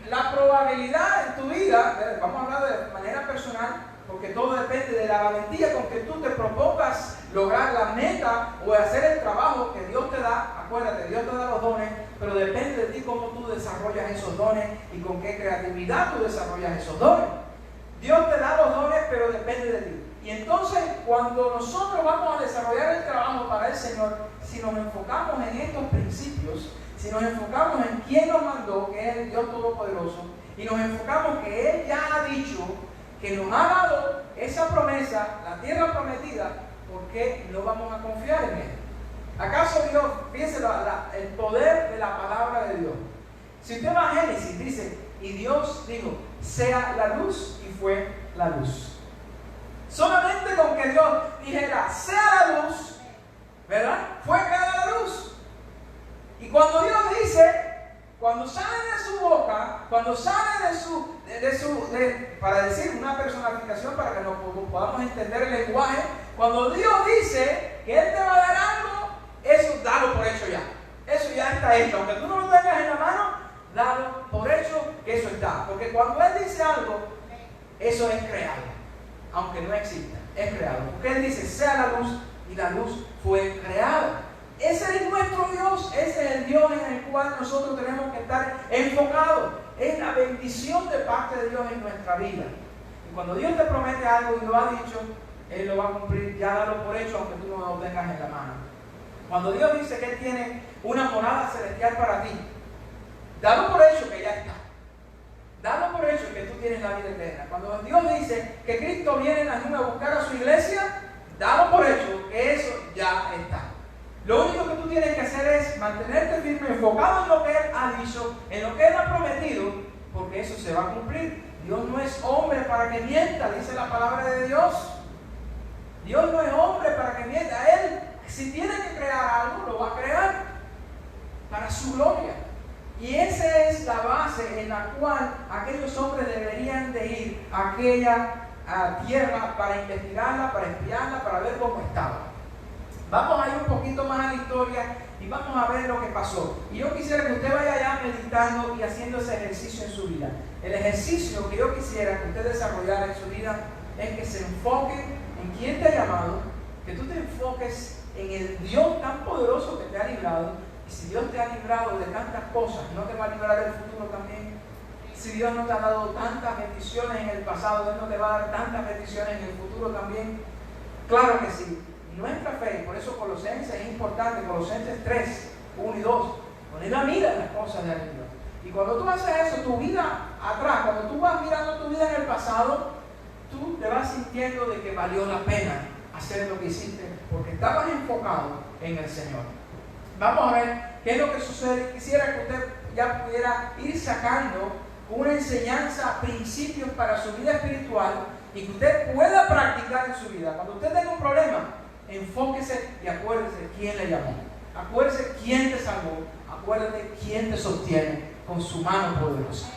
la probabilidad en tu vida, vamos a hablar de manera personal, porque todo depende de la valentía con que tú te propongas lograr la meta o hacer el trabajo que Dios te da. Acuérdate, Dios te da los dones, pero depende de ti cómo tú desarrollas esos dones y con qué creatividad tú desarrollas esos dones. Dios te da los dones, pero depende de ti. Y entonces, cuando nosotros vamos a desarrollar el trabajo para el Señor, si nos enfocamos en estos principios, si nos enfocamos en quién nos mandó, que es el Dios Todopoderoso, y nos enfocamos que Él ya ha dicho que nos ha dado esa promesa, la tierra prometida, ¿por qué no vamos a confiar en Él? ¿Acaso Dios, fíjense el poder de la palabra de Dios? Si usted va a Génesis, dice, y Dios dijo, sea la luz, y fue la luz. Solamente con que Dios dijera, sea la luz, ¿verdad? Fue creada la luz. Y cuando Dios dice, cuando sale de su boca, cuando sale para decir una personificación para que nos podamos entender el lenguaje, cuando Dios dice que Él te va a dar algo, eso dalo por hecho ya. Eso ya está hecho. Aunque tú no lo tengas en la mano, dalo por hecho que eso está. Porque cuando Él dice algo, eso es creado. Aunque no exista, es creado. Porque Él dice, sea la luz, y la luz fue creada. Ese es nuestro Dios, ese es el Dios en el cual nosotros tenemos que estar enfocados. Es la bendición de parte de Dios en nuestra vida. Y cuando Dios te promete algo y lo ha dicho, Él lo va a cumplir. Ya dalo por hecho, aunque tú no lo tengas en la mano. Cuando Dios dice que Él tiene una morada celestial para ti, dalo por hecho que ya está. Dalo por hecho que tú tienes la vida eterna. Cuando Dios dice que Cristo viene en la nube a buscar a su iglesia, dalo por hecho que eso ya está. Lo único que tú tienes que hacer es mantenerte firme, enfocado en lo que Él ha dicho, en lo que Él ha prometido, porque eso se va a cumplir. Dios no es hombre para que mienta, dice la palabra de Dios. Dios no es hombre para que mienta. Él, si tiene que crear algo, lo va a crear para su gloria. Y esa es la base en la cual aquellos hombres deberían de ir a aquella tierra para investigarla, para espiarla, para ver cómo estaba. Vamos a ir un poquito más a la historia y vamos a ver lo que pasó. Y yo quisiera que usted vaya allá meditando y haciendo ese ejercicio en su vida. El ejercicio que yo quisiera que usted desarrollara en su vida es que se enfoque en quién te ha llamado, que tú te enfoques en el Dios tan poderoso que te ha librado. Y si Dios te ha librado de tantas cosas, ¿no te va a librar del futuro también? Si Dios no te ha dado tantas bendiciones en el pasado, Él no te va a dar tantas bendiciones en el futuro también. Claro que sí. Nuestra fe, por eso Colosenses es importante, Colosenses 3, 1 y 2, poner la mira en las cosas de arriba. Y cuando tú haces eso, tu vida atrás, cuando tú vas mirando tu vida en el pasado, tú te vas sintiendo de que valió la pena hacer lo que hiciste, porque estabas enfocado en el Señor. Vamos a ver qué es lo que sucede. Quisiera que usted ya pudiera ir sacando una enseñanza, principios para su vida espiritual y que usted pueda practicar en su vida. Cuando usted tenga un problema, enfóquese y acuérdese quién le llamó. Acuérdese quién te salvó. Acuérdate quién te sostiene con su mano poderosa.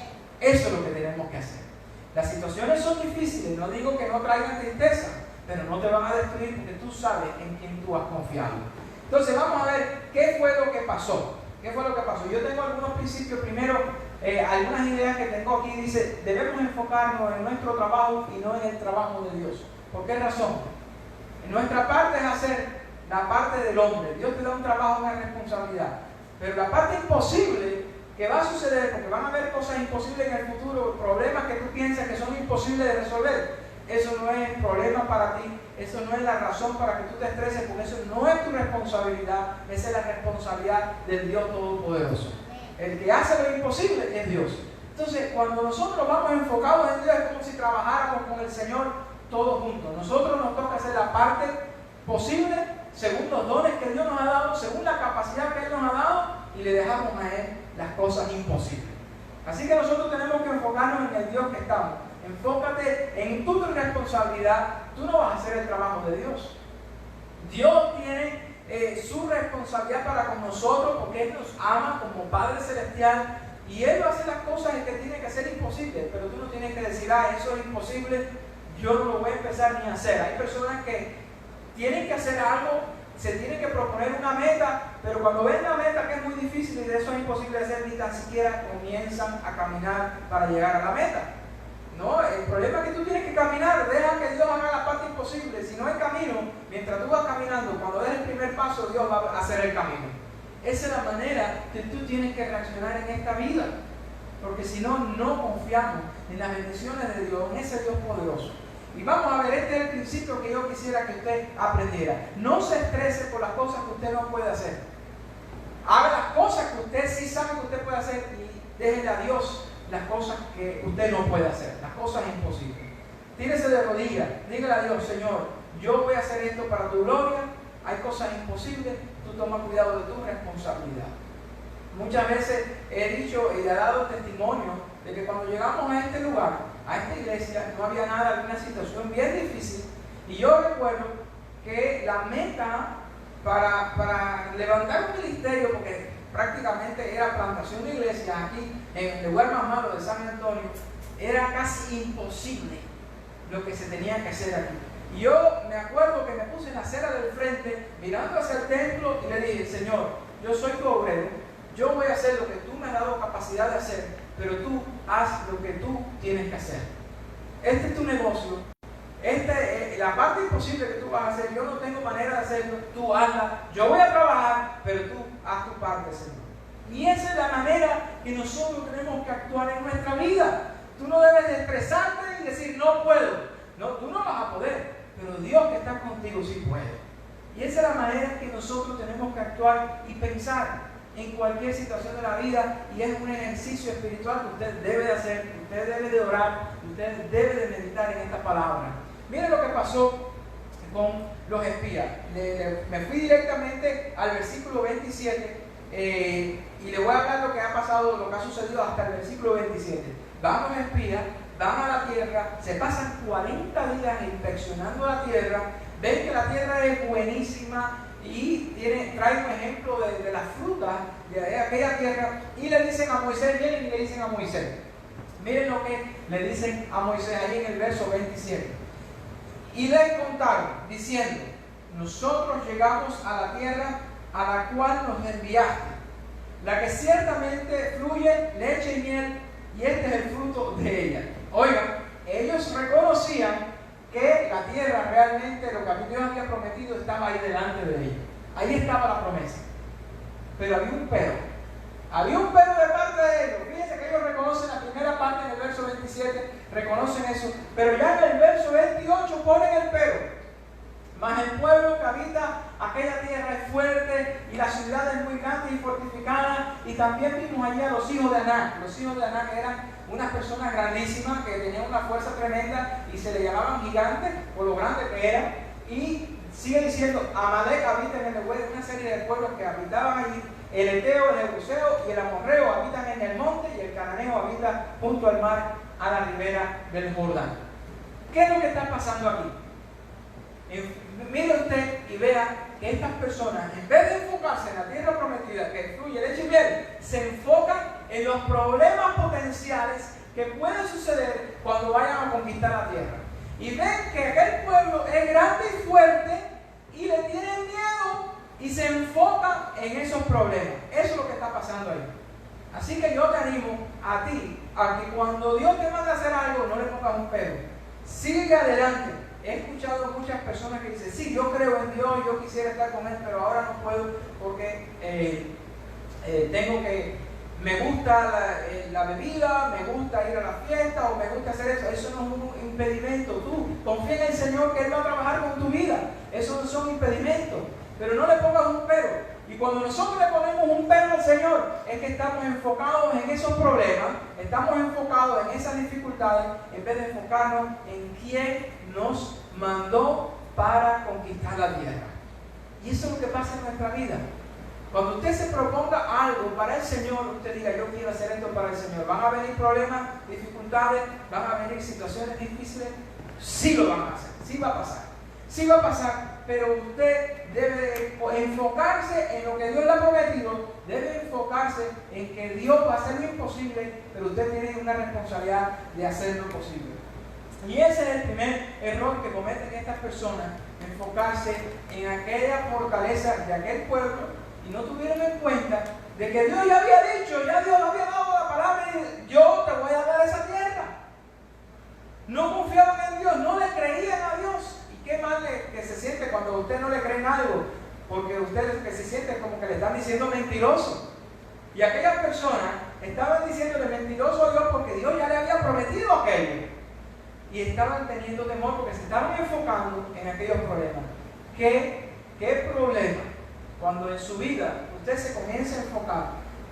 Eso es lo que tenemos que hacer. Las situaciones son difíciles. No digo que no traigan tristeza, pero no te van a destruir porque tú sabes en quién tú has confiado. Entonces vamos a ver qué fue lo que pasó. ¿Qué fue lo que pasó? Yo tengo algunos principios. Primero, algunas ideas que tengo aquí. Dice, debemos enfocarnos en nuestro trabajo y no en el trabajo de Dios. ¿Por qué razón? En nuestra parte es hacer la parte del hombre. Dios te da un trabajo, una responsabilidad. Pero la parte imposible que va a suceder, porque van a haber cosas imposibles en el futuro, problemas que tú piensas que son imposibles de resolver, eso no es problema para ti, eso no es la razón para que tú te estreses, porque eso no es tu responsabilidad, esa es la responsabilidad del Dios Todopoderoso. El que hace lo imposible es Dios. Entonces, cuando nosotros vamos enfocados en Dios, es como si trabajáramos con el Señor todos juntos. Nosotros nos toca hacer la parte posible, según los dones que Dios nos ha dado, según la capacidad que Él nos ha dado, y le dejamos a Él las cosas imposibles. Así que nosotros tenemos que enfocarnos en el Dios que estamos. Enfócate en tu responsabilidad. Tú no vas a hacer el trabajo de Dios. Dios tiene su responsabilidad para con nosotros, porque Él nos ama como Padre Celestial, y Él va a hacer las cosas que tiene que hacer imposibles, pero tú no tienes que decir, eso es imposible, yo no lo voy a empezar ni a hacer. Hay personas que tienen que hacer algo, se tienen que proponer una meta, pero cuando ven la meta que es muy difícil y de eso es imposible hacer, ni tan siquiera comienzan a caminar para llegar a la meta. No, el problema es que tú tienes que caminar, deja que Dios haga la parte imposible. Si no hay camino, mientras tú vas caminando, cuando des el primer paso, Dios va a hacer el camino. Esa es la manera que tú tienes que reaccionar en esta vida, porque si no, no confiamos en las bendiciones de Dios, en ese Dios poderoso. Y vamos a ver, este es el principio que yo quisiera que usted aprendiera. No se estrese por las cosas que usted no puede hacer. Haga las cosas que usted sí sabe que usted puede hacer y déjele a Dios las cosas que usted no puede hacer, las cosas imposibles. Tírese de rodillas, dígale a Dios, Señor, yo voy a hacer esto para tu gloria, hay cosas imposibles, tú toma cuidado de tu responsabilidad. Muchas veces he dicho y he dado testimonio de que cuando llegamos a este lugar, a esta iglesia, no había nada, había una situación bien difícil, y yo recuerdo que la meta para levantar un ministerio, porque prácticamente era plantación de iglesias aquí en el lugar más malo de San Antonio, era casi imposible lo que se tenía que hacer aquí. Y yo me acuerdo que me puse en la acera del frente mirando hacia el templo y le dije, Señor, yo soy tu obrero, yo voy a hacer lo que tú me has dado capacidad de hacer, pero tú haz lo que tú tienes que hacer. Este es tu negocio, la parte imposible que tú vas a hacer, yo no tengo manera de hacerlo, tú hazla, yo voy a trabajar, pero tú haz tu parte, Señor. Y esa es la manera que nosotros tenemos que actuar en nuestra vida. Tú no debes de expresarte y decir, no puedo. No, tú no vas a poder, pero Dios que está contigo sí puede. Y esa es la manera que nosotros tenemos que actuar y pensar en cualquier situación de la vida, y es un ejercicio espiritual que usted debe de hacer, que usted debe de orar, que usted debe de meditar en esta palabra. Miren lo que pasó con los espías. Me fui directamente al versículo 27 y le voy a hablar lo que ha pasado, lo que ha sucedido hasta el versículo 27. Van los espías, van a la tierra, se pasan 40 días inspeccionando la tierra, ven que la tierra es buenísima y trae un ejemplo de las frutas de aquella tierra, y le dicen a Moisés, vienen y le dicen a Moisés, miren lo que le dicen a Moisés ahí en el verso 27. Y le contaron, diciendo, nosotros llegamos a la tierra a la cual nos enviaste, la que ciertamente fluye leche y miel, y este es el fruto de ella. Oigan, ellos reconocían que la tierra realmente, lo que Dios había prometido, estaba ahí delante de ellos. Ahí estaba la promesa. Pero había un pero. Había un pero de parte de ellos. Fíjense que ellos reconocen la primera parte en el verso 27, reconocen eso, pero ya en el verso 28 ponen el pero. Mas el pueblo que habita aquella tierra es fuerte, y la ciudad es muy grande y fortificada. Y también vimos allí a los hijos de Anac. Los hijos de Anac eran unas personas grandísimas que tenían una fuerza tremenda y se le llamaban gigantes por lo grande que eran. Y sigue diciendo, Amalek habita en el lugar, una serie de pueblos que habitaban allí. El Eteo, el Jebuseo y el Amorreo habitan en el monte, y el Cananeo habita junto al mar, a la ribera del Jordán. ¿Qué es lo que está pasando aquí? Mire usted y vea que estas personas, en vez de enfocarse en la tierra prometida que fluye leche y miel, se enfocan en los problemas potenciales que pueden suceder cuando vayan a conquistar la tierra. Y ven que aquel pueblo es grande y fuerte y le tienen miedo y se enfocan en esos problemas. Eso es lo que está pasando ahí. Así que yo te animo a ti a que cuando Dios te manda a hacer algo, no le pongas un pero. Sigue adelante. He escuchado muchas personas que dicen, sí, yo creo en Dios, yo quisiera estar con Él, pero ahora no puedo porque me gusta la bebida, me gusta ir a la fiesta o me gusta hacer eso. Eso no es un impedimento. Tú confía en el Señor que Él va a trabajar con tu vida. Eso no son impedimentos. Pero no le pongas un pero. Y cuando nosotros le ponemos un pero al Señor, es que estamos enfocados en esos problemas, estamos enfocados en esas dificultades, en vez de enfocarnos en quién nos mandó para conquistar la tierra. Y eso es lo que pasa en nuestra vida. Cuando usted se proponga algo para el Señor, usted diga, yo quiero hacer esto para el Señor. ¿Van a venir problemas, dificultades? ¿Van a venir situaciones difíciles? Sí lo van a hacer, sí va a pasar. Sí va a pasar, pero usted debe enfocarse en lo que Dios le ha prometido, debe enfocarse en que Dios va a hacer lo imposible, pero usted tiene una responsabilidad de hacer lo posible. Y ese es el primer error que cometen estas personas, enfocarse en aquella fortaleza de aquel pueblo y no tuvieron en cuenta de que Dios ya había dicho, ya Dios había dado la palabra y yo te voy a dar esa tierra. No confiaban en Dios, no le creían a Dios. Y qué mal que se siente cuando usted no le cree en algo, porque usted que se siente como que le están diciendo mentiroso. Y aquellas personas estaban diciéndole mentiroso a Dios porque Dios ya le había prometido aquello. Y estaban teniendo temor porque se estaban enfocando en aquellos problemas. ¿Qué problema? Cuando en su vida usted se comienza a enfocar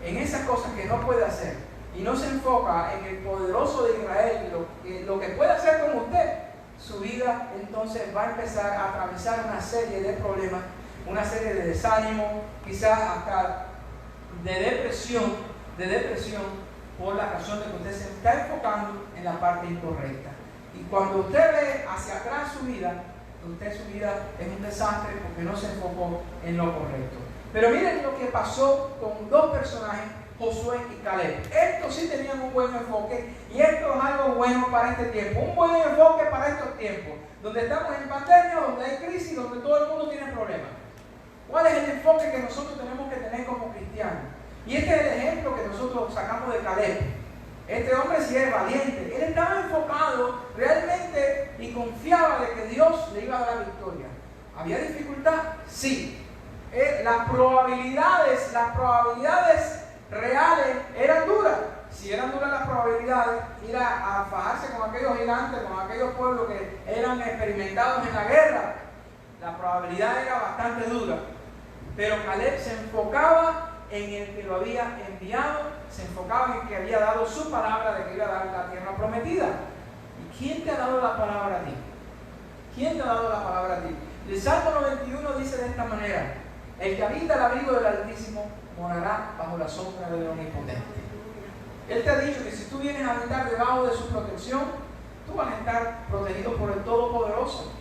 en esas cosas que no puede hacer y no se enfoca en el poderoso de Israel, lo que puede hacer con usted, su vida entonces va a empezar a atravesar una serie de problemas, una serie de desánimo, quizás hasta de depresión por la razón de que usted se está enfocando en la parte incorrecta. Y cuando usted ve hacia atrás su vida es un desastre porque no se enfocó en lo correcto. Pero miren lo que pasó con dos personajes, Josué y Caleb. Estos sí tenían un buen enfoque y esto es algo bueno para este tiempo. Un buen enfoque para estos tiempos, donde estamos en pandemia, donde hay crisis, donde todo el mundo tiene problemas. ¿Cuál es el enfoque que nosotros tenemos que tener como cristianos? Y este es el ejemplo que nosotros sacamos de Caleb. Este hombre sí es valiente. Él estaba enfocado realmente y confiaba de que Dios le iba a dar la victoria. ¿Había dificultad? Sí. Las probabilidades reales eran duras. Si eran duras las probabilidades, ir a fajarse con aquellos gigantes, con aquellos pueblos que eran experimentados en la guerra, la probabilidad era bastante dura. Pero Caleb se enfocaba en el que lo había enviado, se enfocaba en que había dado su palabra de que iba a dar la tierra prometida. ¿Y quién te ha dado la palabra a ti? ¿Quién te ha dado la palabra a ti? El Salmo 91 dice de esta manera: el que habita el abrigo del Altísimo morará bajo la sombra del Omnipotente. Él te ha dicho que si tú vienes a habitar debajo de su protección, tú vas a estar protegido por el Todopoderoso.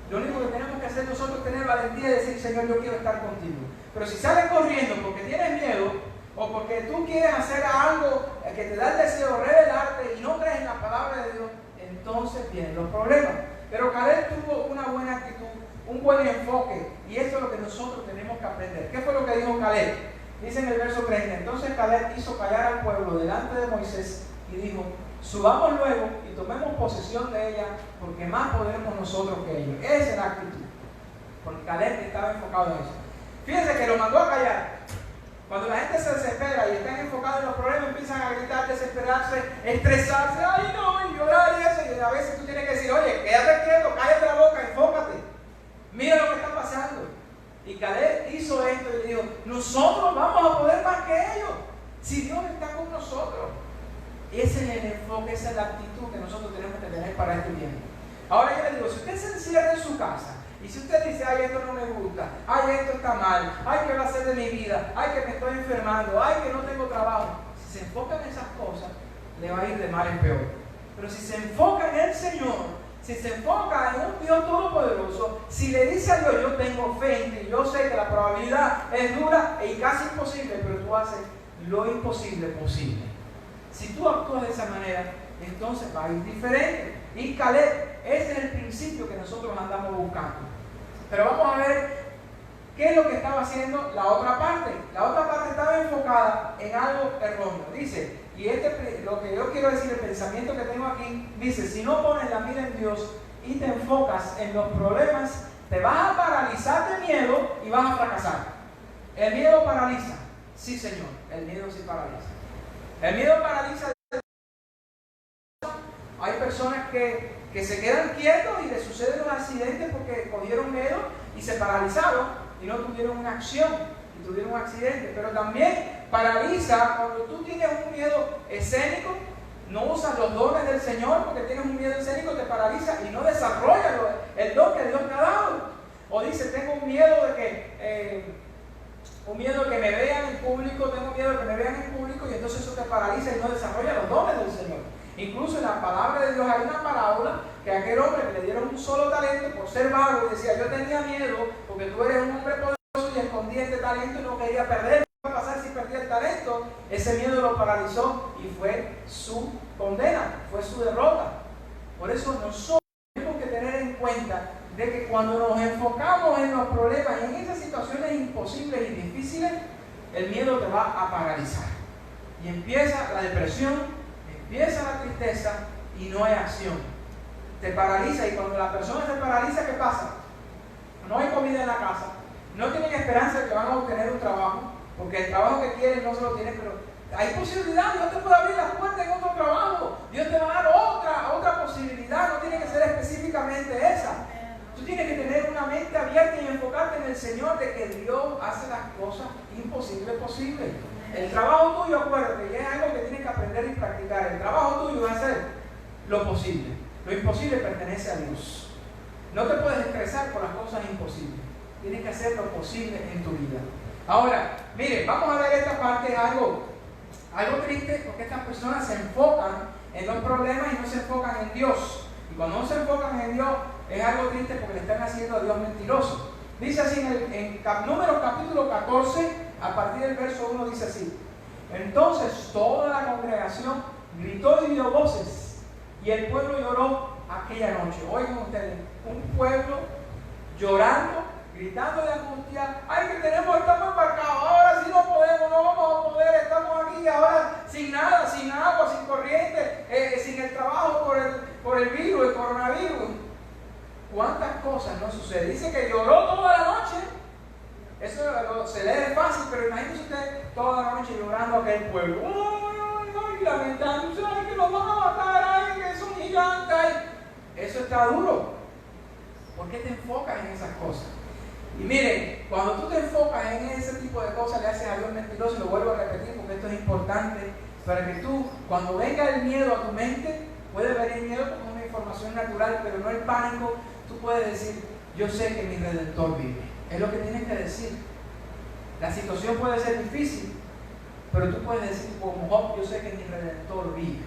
Lo único que tenemos que hacer nosotros es tener valentía y decir: Señor, yo quiero estar contigo. Pero si sales corriendo porque tienes miedo o porque tú quieres hacer algo que te da el deseo de revelarte y no crees en la palabra de Dios, entonces vienen los problemas. Pero Caleb tuvo una buena actitud, un buen enfoque, y eso es lo que nosotros tenemos que aprender. ¿Qué fue lo que dijo Caleb? Dice en el verso 30: entonces Caleb hizo callar al pueblo delante de Moisés y dijo: subamos luego y tomemos posesión de ella, porque más podemos nosotros que ellos. Esa es la actitud, porque Caleb estaba enfocado en eso. Fíjense que lo mandó a callar. Cuando la gente se desespera y están enfocados en los problemas, empiezan a gritar, desesperarse, estresarse, ay no, y llorar y eso. Y a veces tú tienes que decir: oye, quédate quieto, cállate la boca, enfócate. Mira lo que está pasando. Y Caleb hizo esto y le dijo: nosotros vamos a poder más que ellos, si Dios está con nosotros. Ese es el enfoque, esa es la actitud que nosotros tenemos que tener para este tiempo. Ahora yo le digo, si usted se encierra en su casa y si usted dice: ay, esto no me gusta, ay, esto está mal, ay, ¿qué va a ser de mi vida? Ay, que me estoy enfermando, ay, que no tengo trabajo. Si se enfoca en esas cosas, le va a ir de mal en peor. Pero si se enfoca en el Señor, si se enfoca en un Dios todopoderoso, si le dice a Dios: yo tengo fe en ti, yo sé que la probabilidad es dura y casi imposible, pero tú haces lo imposible posible. Si tú actúas de esa manera, entonces va a ir diferente. Y Caleb, ese es el principio que nosotros andamos buscando. Pero vamos a ver qué es lo que estaba haciendo la otra parte. La otra parte estaba enfocada en algo erróneo. Dice, y lo que yo quiero decir, el pensamiento que tengo aquí, dice: si no pones la mira en Dios y te enfocas en los problemas, te vas a paralizar de miedo y vas a fracasar. El miedo paraliza. Sí, Señor, el miedo sí paraliza. El miedo paraliza. Hay personas que se quedan quietos y les suceden los accidentes porque cogieron miedo y se paralizaron y no tuvieron una acción. y tuvieron un accidente. Pero también paraliza cuando tú tienes un miedo escénico, no usas los dones del Señor porque tienes un miedo escénico, te paraliza y no desarrollas el don que Dios te ha dado. O dice, tengo un miedo de que me vean en público, tengo miedo de que me vean en público, y entonces eso te paraliza y no desarrolla los dones del Señor. Incluso en la palabra de Dios hay una parábola que a aquel hombre que le dieron un solo talento por ser vago, decía, yo tenía miedo porque tú eres un hombre poderoso y escondí este talento y no quería perderlo. ¿Qué va a pasar si perdí el talento? Ese miedo lo paralizó y fue su condena, fue su derrota. Por eso nosotros tenemos que tener en cuenta de que cuando nos enfocamos en los problemas y en esas situaciones imposibles y difíciles, el miedo te va a paralizar. Y empieza la depresión, empieza la tristeza y no hay acción. Te paraliza, y cuando la persona se paraliza, ¿qué pasa? No hay comida en la casa, no tienen esperanza de que van a obtener un trabajo, porque el trabajo que quieren no se lo tienen, pero hay posibilidad, Dios te puede abrir las puertas en otro trabajo, Dios te va a dar otra posibilidad, no tiene que ser específicamente esa. Tú tienes que tener una mente abierta y enfocarte en el Señor, de que Dios hace las cosas imposibles posibles. El trabajo tuyo, acuérdate, y es algo que tienes que aprender y practicar. El trabajo tuyo es hacer lo posible. Lo imposible pertenece a Dios. No te puedes estresar por las cosas imposibles. Tienes que hacer lo posible en tu vida. Ahora, miren, vamos a ver esta parte, algo triste, porque estas personas se enfocan en los problemas y no se enfocan en Dios. Y cuando no se enfocan en Dios, es algo triste porque le están haciendo a Dios mentiroso. Dice así en Números capítulo 14, a partir del verso 1, dice así: entonces toda la congregación gritó y dio voces, y el pueblo lloró aquella noche. Oigan ustedes, un pueblo llorando, gritando de angustia. Ay, que estamos embarcados, ahora sí no podemos, no vamos a poder, estamos aquí ahora sin nada, sin agua, sin corriente, sin el trabajo por el virus, el coronavirus. ¿Cuántas cosas no suceden? Dice que lloró toda la noche. Eso se lee fácil, pero imagínese usted toda la noche llorando a aquel pueblo. Ay, lamentándose, ay, que nos van a matar, ay, que son gigantes. Ay. Eso está duro. ¿Por qué te enfocas en esas cosas? Y miren, cuando tú te enfocas en ese tipo de cosas, le haces a Dios mentiroso, y lo vuelvo a repetir porque esto es importante, para que tú, cuando venga el miedo a tu mente, puede venir miedo como una información natural, pero no el pánico. Tú puedes decir, yo sé que mi Redentor vive. Es lo que tienes que decir. La situación puede ser difícil, pero tú puedes decir como Job, yo sé que mi Redentor vive.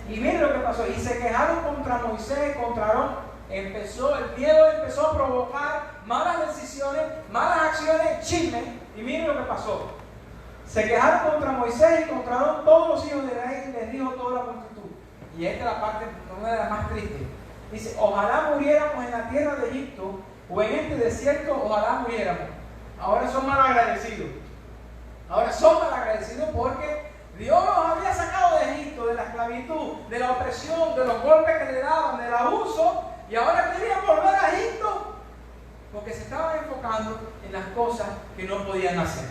Y miren lo que pasó. Y se quejaron contra Moisés, contra Aarón. El miedo empezó a provocar malas decisiones, malas acciones, chisme. Y miren lo que pasó. Se quejaron contra Moisés y contra Aarón todos los hijos de Israel, y les dijo toda la multitud. Y esta es la parte, una de las más tristes. Dice, ojalá muriéramos en la tierra de Egipto, o en este desierto, ojalá muriéramos. Ahora son malagradecidos. Ahora son malagradecidos porque Dios los había sacado de Egipto, de la esclavitud, de la opresión, de los golpes que le daban, del abuso, y ahora querían volver a Egipto porque se estaban enfocando en las cosas que no podían hacer.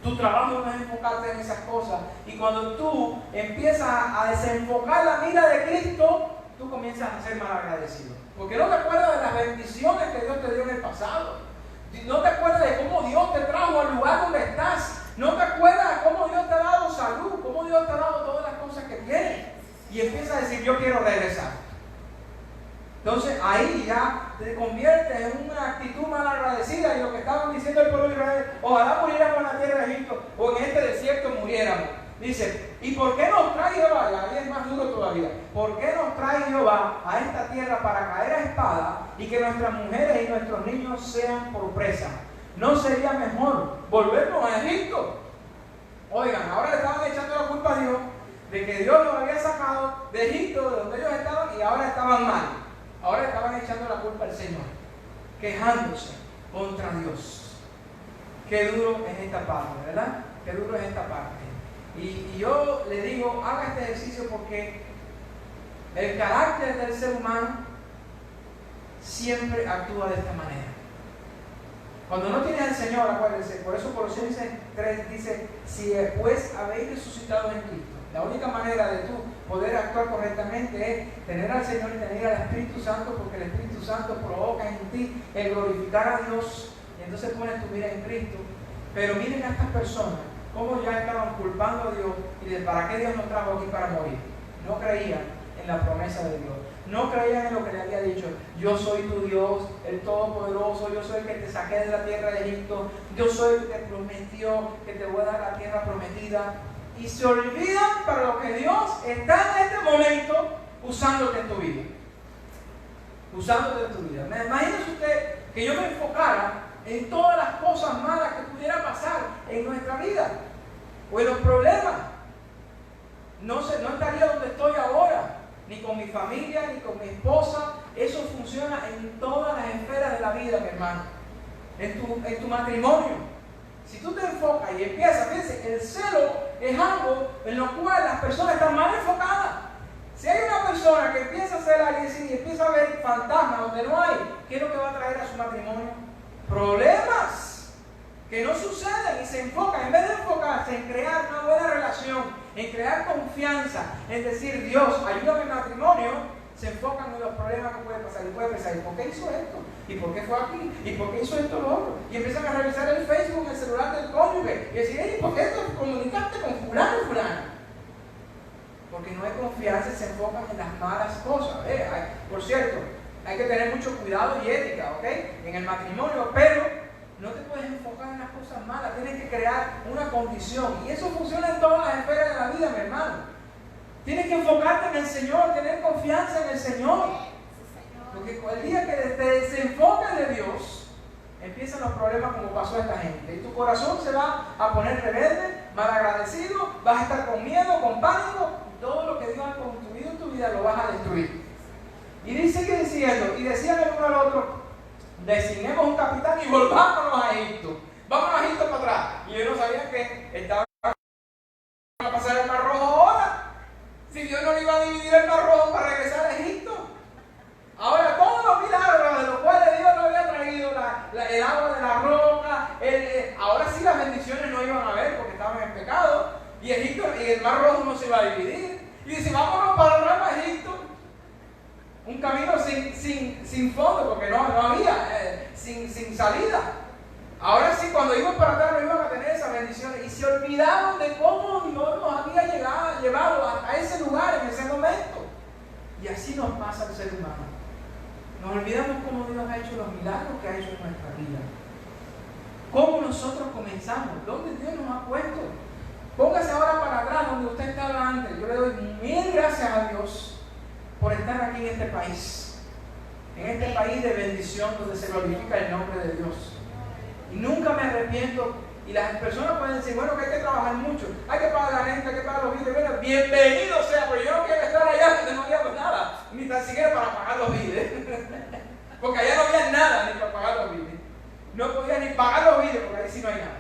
Tu trabajo no es enfocarte en esas cosas, y cuando tú empiezas a desenfocar la mira de Cristo, tú comienzas a ser malagradecido. Porque no te acuerdas de las bendiciones que Dios te dio en el pasado. No te acuerdas de cómo Dios te trajo al lugar donde estás. No te acuerdas de cómo Dios te ha dado salud, cómo Dios te ha dado todas las cosas que tienes. Y empiezas a decir, yo quiero regresar. Entonces ahí ya te conviertes en una actitud malagradecida. Y lo que estaban diciendo el pueblo de Israel, ojalá muriéramos en la tierra de Egipto, o en este desierto muriéramos. Dice, ¿y por qué nos trae Jehová? Y ahí es más duro todavía. ¿Por qué nos trae Jehová a esta tierra para caer a espada y que nuestras mujeres y nuestros niños sean por presa? ¿No sería mejor volvernos a Egipto? Oigan, ahora le estaban echando la culpa a Dios de que Dios los había sacado de Egipto, de donde ellos estaban, y ahora estaban mal. Ahora estaban echando la culpa al Señor, quejándose contra Dios. Qué duro es esta parte, ¿verdad? Qué duro es esta parte. Y yo le digo, haga este ejercicio porque el carácter del ser humano siempre actúa de esta manera. Cuando no tienes al Señor, acuérdense, por eso Colosenses 3 dice, si pues habéis resucitado en Cristo. La única manera de tú poder actuar correctamente es tener al Señor y tener al Espíritu Santo, porque el Espíritu Santo provoca en ti el glorificar a Dios, y entonces pones tu vida en Cristo. Pero miren a estas personas, cómo ya estaban culpando a Dios y de para qué Dios nos trajo aquí para morir. No creían en la promesa de Dios. No creían en lo que le había dicho. Yo soy tu Dios, el Todopoderoso. Yo soy el que te saqué de la tierra de Egipto. Yo soy el que te prometió que te voy a dar la tierra prometida. Y se olvidan para lo que Dios está en este momento usándote en tu vida. Usándote en tu vida. Imagínese usted que yo me enfocara en todas las cosas malas que pudiera pasar en nuestra vida o en los problemas. No estaría donde estoy ahora, ni con mi familia, ni con mi esposa. Eso funciona en todas las esferas de la vida, mi hermano. En tu matrimonio. Si tú te enfocas y empiezas, fíjense, el celo es algo en lo cual las personas están mal enfocadas. Si hay una persona que empieza a hacer algo y empieza a ver fantasmas donde no hay, ¿qué es lo que va a traer a su matrimonio? Problemas que no suceden, y se enfoca, en vez de enfocarse en crear una buena relación, en crear confianza, en decir, Dios, ayúdame en mi matrimonio, se enfocan en los problemas que pueden pasar. Y puede pensar, ¿y por qué hizo esto? ¿Y por qué fue aquí? ¿Y por qué hizo esto lo otro? Y empiezan a revisar el Facebook, el celular del cónyuge, y decir, ¿y por qué te comunicaste con fulano y fulana? Porque no hay confianza y se enfocan en las malas cosas. Por cierto, hay que tener mucho cuidado y ética, ¿ok? En el matrimonio, pero no te puedes enfocar en las cosas malas. Tienes que crear una condición. Y eso funciona en todas las esferas de la vida, mi hermano. Tienes que enfocarte en el Señor, tener confianza en el Señor. Porque el día que te desenfoques de Dios, empiezan los problemas como pasó a esta gente. Y tu corazón se va a poner rebelde, malagradecido, vas a estar con miedo, con pánico. Todo lo que Dios ha construido en tu vida lo vas a destruir. Y dice que diciendo, y decían el uno al otro, designemos un capitán y volvámonos a Egipto. Vámonos a Egipto para atrás. Y yo no sabía que estaba a pasar el Mar Rojo ahora. Si Dios no le iba a dividir el Mar Rojo para regresar a Egipto. Ahora todos los milagros de los cuales Dios no había traído, el agua de la roca, ahora sí las bendiciones no iban a haber porque estaban en pecado. Y Egipto, y el Mar Rojo no se iba a dividir. Y dice, vámonos para Egipto. Un camino sin fondo, porque no había, sin salida. Ahora sí, cuando iban para atrás no iban a tener esas bendiciones. Y se olvidaron de cómo Dios nos había llevado a ese lugar en ese momento. Y así nos pasa al ser humano. Nos olvidamos cómo Dios ha hecho los milagros que ha hecho en nuestra vida. Cómo nosotros comenzamos, dónde Dios nos ha puesto. Póngase ahora para atrás donde usted estaba antes. Yo le doy mil gracias a Dios por estar aquí en este país. En este país de bendición donde se glorifica el nombre de Dios. Y nunca me arrepiento. Y las personas pueden decir, bueno, que hay que trabajar mucho. Hay que pagar la renta, hay que pagar los biles. Bueno, bienvenido sea, pero yo no quiero estar allá donde no había nada. Ni tan siquiera para pagar los biles. Porque allá no había nada ni para pagar los biles. No podía ni pagar los biles porque ahí sí no hay nada.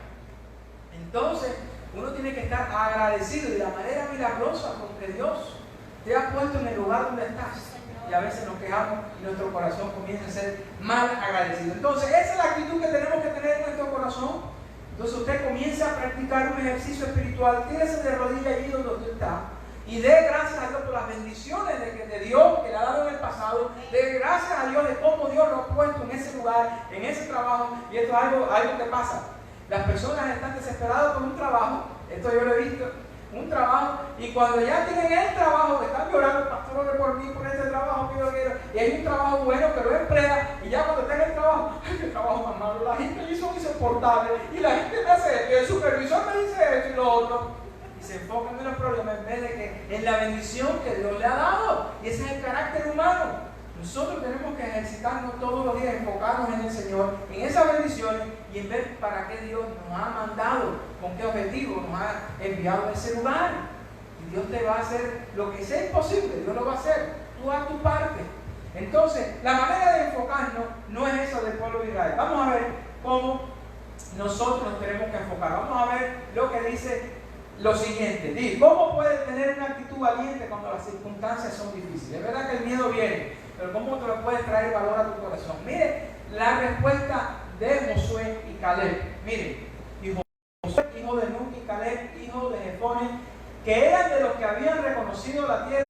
Entonces, uno tiene que estar agradecido de la manera milagrosa con que Dios te ha puesto en el lugar donde estás. Y a veces nos quejamos y nuestro corazón comienza a ser mal agradecido. Entonces, esa es la actitud que tenemos que tener en nuestro corazón. Entonces, usted comienza a practicar un ejercicio espiritual. Tírese de rodillas allí donde usted está. Y dé gracias a Dios por las bendiciones de Dios que le ha dado en el pasado. Dé gracias a Dios de cómo Dios lo ha puesto en ese lugar, en ese trabajo. Y esto es algo que pasa. Las personas están desesperadas por un trabajo. Esto yo lo he visto. Un trabajo, y cuando ya tienen el trabajo, están llorando, pastor, ore por mí, por este trabajo que yo quiero, y hay un trabajo bueno que lo emplea, y ya cuando está en el trabajo, ay, qué trabajo más malo, la gente me hizo insoportable, y la gente me hace esto, y el supervisor me dice esto y lo otro, y se enfocan en los problemas en vez de que en la bendición que Dios le ha dado, y ese es el carácter humano. Nosotros tenemos que ejercitarnos todos los días, enfocarnos en el Señor, en esas bendiciones y en ver para qué Dios nos ha mandado, con qué objetivo nos ha enviado a ese lugar. Y Dios te va a hacer lo que sea imposible, Dios lo va a hacer. Tú haz tu parte. Entonces, la manera de enfocarnos no es eso del pueblo de Israel. Vamos a ver cómo nosotros nos tenemos que enfocar. Vamos a ver lo que dice lo siguiente. Dice, ¿cómo puedes tener una actitud valiente cuando las circunstancias son difíciles? Es verdad que el miedo viene. Pero ¿cómo te lo puedes traer valor a tu corazón? Mire la respuesta de Josué y Caleb. Mire, y Josué, hijo de Nun, y Caleb, hijo de Jefone, que eran de los que habían reconocido la tierra,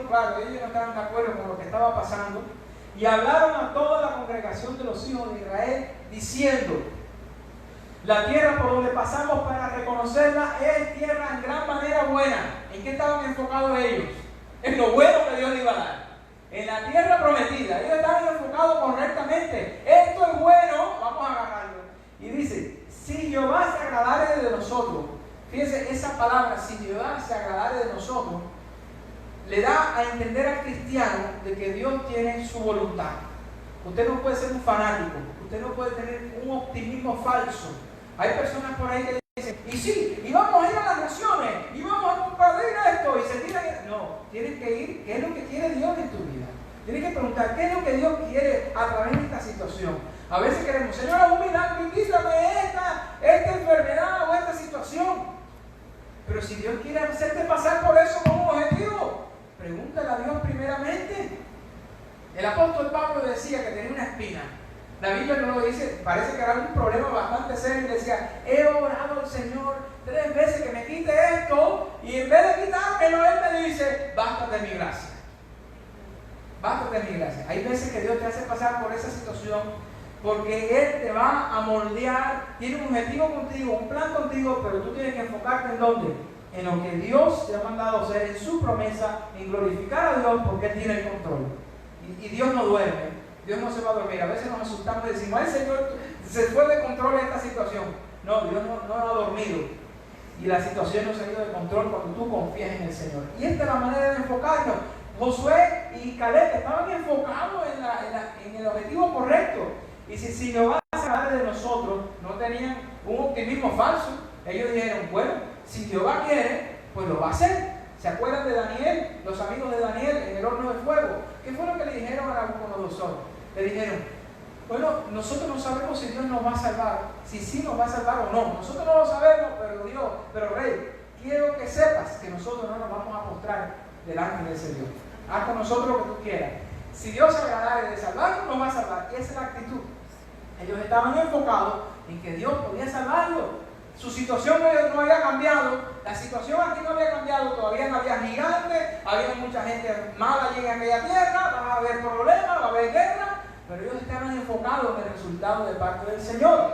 claro, ellos no estaban de acuerdo con lo que estaba pasando, y hablaron a toda la congregación de los hijos de Israel, diciendo, La tierra por donde pasamos para reconocerla es tierra en gran manera buena. ¿En qué estaban enfocados ellos? En lo bueno que Dios les iba a dar. En la tierra prometida. Ellos estaban enfocados correctamente. Esto es bueno, vamos a agarrarlo. Y dice, si Jehová se agradare de nosotros. Fíjense, esa palabra, si Jehová se agradare de nosotros, le da a entender al cristiano de que Dios tiene su voluntad. Usted no puede ser un fanático. Usted no puede tener un optimismo falso. Hay personas por ahí que dicen, y sí, y vamos a ir a las naciones, y vamos a compartir esto, y se tiran. No, tienes que ir, ¿qué es lo que quiere Dios en tu vida? Tienes que preguntar, ¿qué es lo que Dios quiere a través de esta situación? A veces queremos, Señor, un milagro, quítame esta enfermedad o esta situación. Pero si Dios quiere hacerte pasar por eso como objetivo, pregúntale a Dios primeramente. El apóstol Pablo decía que tenía una espina. La Biblia no lo dice, parece que era un problema bastante serio. Y decía, he orado al Señor 3 veces que me quite esto, y en vez de quitármelo, Él me dice, bástate mi gracia. Bástate mi gracia. Hay veces que Dios te hace pasar por esa situación porque Él te va a moldear, tiene un objetivo contigo, un plan contigo, pero tú tienes que enfocarte en dónde, en lo que Dios te ha mandado hacer, en su promesa, en glorificar a Dios porque Él tiene el control. Y Dios no duerme, Dios no se va a dormir. A veces nos asustamos y decimos, el Señor se fue de control en esta situación. No, Dios no ha dormido. Y la situación no se ha ido de control cuando tú confías en el Señor. Y esta es la manera de enfocarnos. Josué y Caleb estaban enfocados en el objetivo correcto. Y si Jehová se agrada de nosotros, no tenían un optimismo falso. Ellos dijeron, bueno, si Jehová quiere, pues lo va a hacer. ¿Se acuerdan de Daniel? Los amigos de Daniel en el horno de fuego. ¿Qué fue lo que le dijeron a Nabucodonosor? Le dijeron, bueno, nosotros no sabemos si Dios nos va a salvar, si sí nos va a salvar o no. Nosotros no lo sabemos, pero Rey, quiero que sepas que nosotros no nos vamos a postrar delante de ese Dios. Haz con nosotros lo que tú quieras. Si Dios se agradare de salvarnos, nos va a salvar. Y esa es la actitud. Ellos estaban enfocados en que Dios podía salvarlo. Su situación no había cambiado, la situación aquí no había cambiado, todavía no había gigantes, había mucha gente mala allí en aquella tierra, va a haber problemas, va a haber guerra, pero ellos estaban enfocados en el resultado de parte del Señor.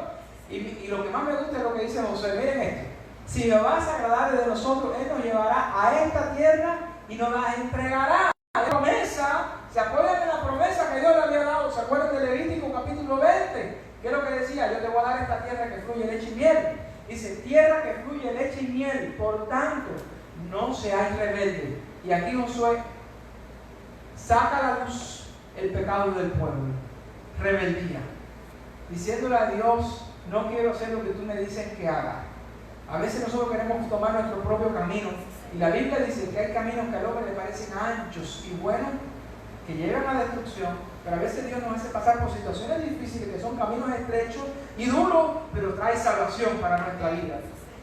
Y lo que más me gusta es lo que dice José, miren esto, si Jehová se agradare de nosotros, Él nos llevará a esta tierra y nos la entregará. La promesa, se acuerdan de la promesa que Dios le había dado, se acuerdan de Levítico capítulo 20, que es lo que decía, yo te voy a dar esta tierra que fluye leche y miel. Dice, tierra que fluye leche y miel, por tanto, no seáis rebeldes. Y aquí Josué saca a la luz el pecado del pueblo, rebeldía, diciéndole a Dios, no quiero hacer lo que tú me dices que haga. A veces nosotros queremos tomar nuestro propio camino, y la Biblia dice que hay caminos que al hombre le parecen anchos y buenos, que llevan a la destrucción, pero a veces Dios nos hace pasar por situaciones difíciles que son caminos estrechos y duros, pero trae salvación para nuestra vida.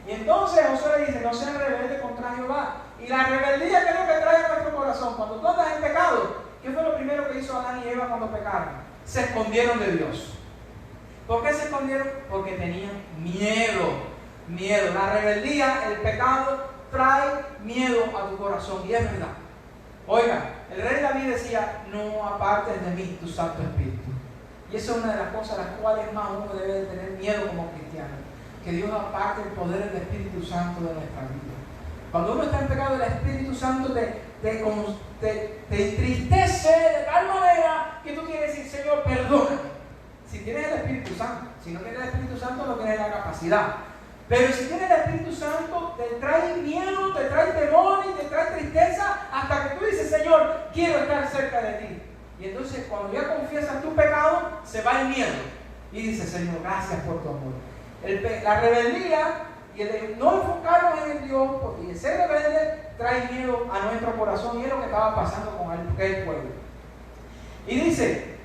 Y entonces Josué le dice, no sean rebeldes contra Jehová. Y la rebeldía, ¿qué es lo que trae a nuestro corazón? Cuando tú andas en pecado, ¿qué fue lo primero que hizo Adán y Eva cuando pecaron? Se escondieron de Dios. ¿Por qué se escondieron? Porque tenían miedo. Miedo. La rebeldía, el pecado, trae miedo a tu corazón. Y es verdad. Oiga, el rey David decía, no apartes de mí tu Santo Espíritu. Y eso es una de las cosas a las cuales más uno debe de tener miedo como cristiano. Que Dios aparte el poder del Espíritu Santo de nuestra vida. Cuando uno está en pecado, el Espíritu Santo te entristece de tal manera que tú quieres decir, Señor, perdóname. Si tienes el Espíritu Santo, si no tienes el Espíritu Santo, no tienes la capacidad. Pero si tienes el Espíritu Santo, te trae miedo, te trae temor y te trae tristeza hasta que tú dices, Señor, quiero estar cerca de ti. Y entonces cuando ya confiesas tu pecado, se va el miedo. Y dices, Señor, gracias por tu amor. La rebeldía y el no enfocarnos en el Dios y el ser rebelde trae miedo a nuestro corazón. Y es lo que estaba pasando con aquel pueblo. Y dice,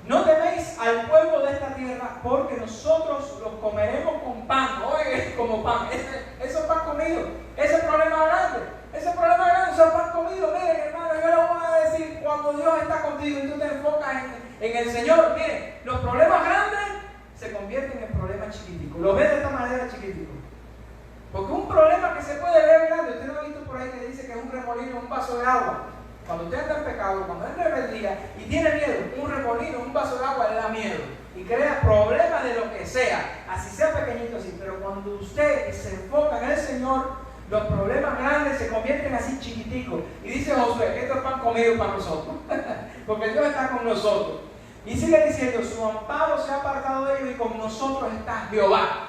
no teméis al pueblo de esta tierra, porque nosotros los comeremos con pan. Oye, como pan. Eso es pan comido. Ese es el problema grande. Ese problema grande, eso es pan comido. Miren, hermano, yo les voy a decir, cuando Dios está contigo y tú te enfocas en el Señor, miren, los problemas grandes se convierten en problemas chiquiticos. Lo ves de esta manera, chiquitico. Porque un problema que se puede ver grande, usted no ha visto por ahí que dice que es un remolino, un vaso de agua. Cuando usted está en pecado, cuando es rebeldía y tiene miedo, un remolino, un vaso de agua le da miedo. Y crea problemas de lo que sea, así sea pequeñito así, pero cuando usted se enfoca en el Señor, los problemas grandes se convierten así chiquiticos. Y dice Josué que esto es pan comido para nosotros, porque Dios está con nosotros. Y sigue diciendo, su amparo se ha apartado de ellos y con nosotros está Jehová.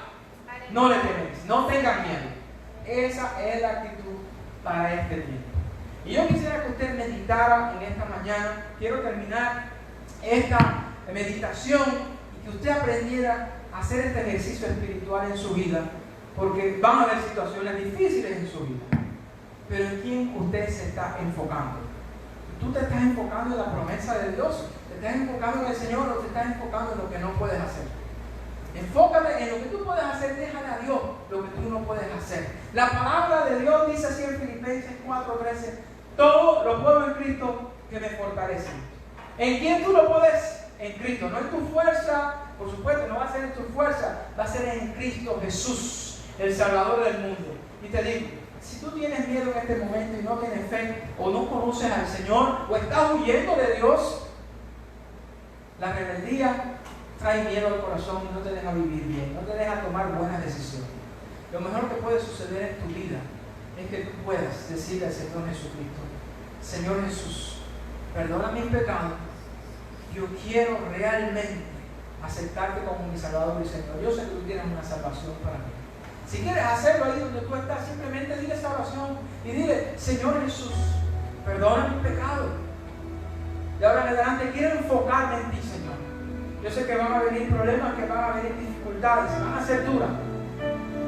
No le teméis, no tengan miedo. Esa es la actitud para este tiempo. Y yo quisiera que usted meditara en esta mañana. Quiero terminar esta meditación y que usted aprendiera a hacer este ejercicio espiritual en su vida, porque van a haber situaciones difíciles en su vida. Pero ¿en quién usted se está enfocando? ¿Tú te estás enfocando en la promesa de Dios? ¿Te estás enfocando en el Señor o te estás enfocando en lo que no puedes hacer? Enfócate en lo que tú puedes hacer, déjale a Dios lo que tú no puedes hacer. La palabra de Dios dice así en Filipenses 4:13, todo lo puedo en Cristo que me fortalece. ¿En quién tú lo puedes? En Cristo, no en tu fuerza, por supuesto, no va a ser en tu fuerza, va a ser en Cristo Jesús, el Salvador del mundo. Y te digo, si tú tienes miedo en este momento y no tienes fe, o no conoces al Señor, o estás huyendo de Dios, la rebeldía trae miedo al corazón y no te deja vivir bien, no te deja tomar buenas decisiones. Lo mejor que puede suceder en tu vida es que tú puedas decirle al Señor Jesucristo, Señor Jesús, perdona mis pecados, yo quiero realmente aceptarte como mi Salvador y Señor. Yo sé que tú tienes una salvación para mí. Si quieres hacerlo ahí donde tú estás, simplemente dile esa oración y dile, Señor Jesús, perdona mis pecados. De ahora en adelante quiero enfocarme en ti, Señor. Yo sé que van a venir problemas, que van a venir dificultades, van a ser duras.